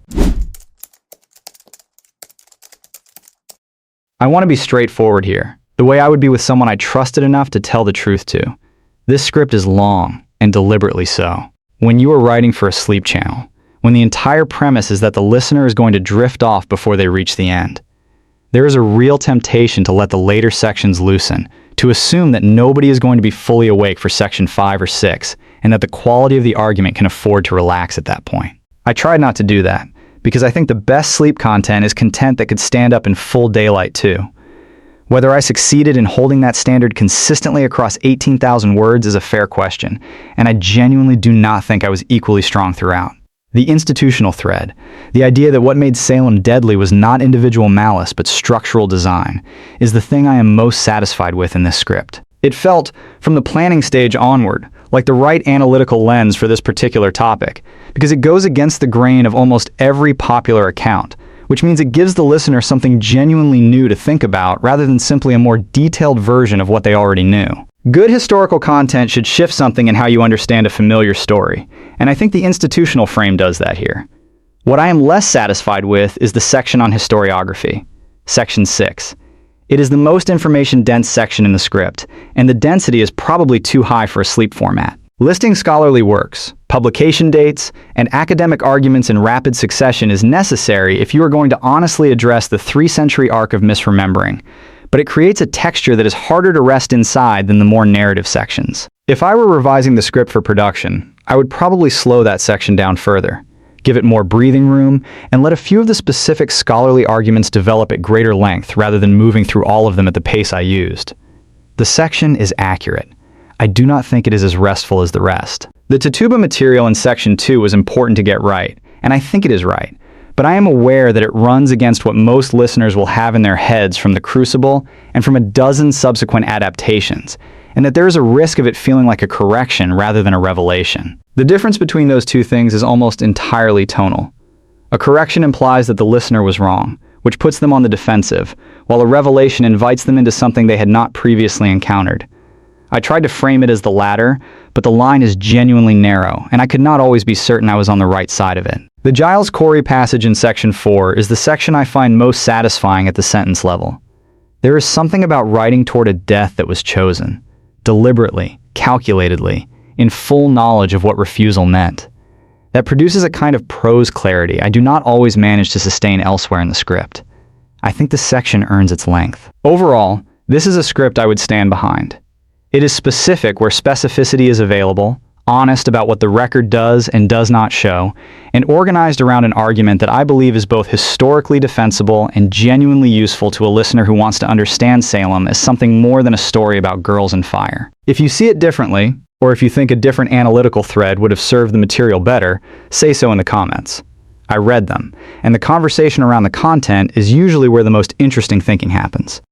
I want to be straightforward here, the way I would be with someone I trusted enough to tell the truth to. This script is long, and deliberately so. When you are writing for a sleep channel, when the entire premise is that the listener is going to drift off before they reach the end, there is a real temptation to let the later sections loosen, to assume that nobody is going to be fully awake for section 5 or 6, and that the quality of the argument can afford to relax at that point. I tried not to do that, because I think the best sleep content is content that could stand up in full daylight too. Whether I succeeded in holding that standard consistently across 18,000 words is a fair question, and I genuinely do not think I was equally strong throughout. The institutional thread, the idea that what made Salem deadly was not individual malice but structural design, is the thing I am most satisfied with in this script. It felt, from the planning stage onward, like the right analytical lens for this particular topic, because it goes against the grain of almost every popular account, which means it gives the listener something genuinely new to think about rather than simply a more detailed version of what they already knew. Good historical content should shift something in how you understand a familiar story, and I think the institutional frame does that here. What I am less satisfied with is the section on historiography, Section 6. It is the most information-dense section in the script, and the density is probably too high for a sleep format. Listing scholarly works, publication dates, and academic arguments in rapid succession is necessary if you are going to honestly address the 3-century arc of misremembering, but it creates a texture that is harder to rest inside than the more narrative sections. If I were revising the script for production, I would probably slow that section down further, give it more breathing room, and let a few of the specific scholarly arguments develop at greater length rather than moving through all of them at the pace I used. The section is accurate. I do not think it is as restful as the rest. The Tituba material in Section 2 was important to get right, and I think it is right, but I am aware that it runs against what most listeners will have in their heads from The Crucible and from a dozen subsequent adaptations, and that there is a risk of it feeling like a correction rather than a revelation. The difference between those two things is almost entirely tonal. A correction implies that the listener was wrong, which puts them on the defensive, while a revelation invites them into something they had not previously encountered. I tried to frame it as the latter, but the line is genuinely narrow, and I could not always be certain I was on the right side of it. The Giles Corey passage in Section 4 is the section I find most satisfying at the sentence level. There is something about writing toward a death that was chosen, deliberately, calculatedly, in full knowledge of what refusal meant. That produces a kind of prose clarity I do not always manage to sustain elsewhere in the script. I think the section earns its length. Overall, this is a script I would stand behind. It is specific where specificity is available, honest about what the record does and does not show, and organized around an argument that I believe is both historically defensible and genuinely useful to a listener who wants to understand Salem as something more than a story about girls and fire. If you see it differently, or if you think a different analytical thread would have served the material better, say so in the comments. I read them, and the conversation around the content is usually where the most interesting thinking happens.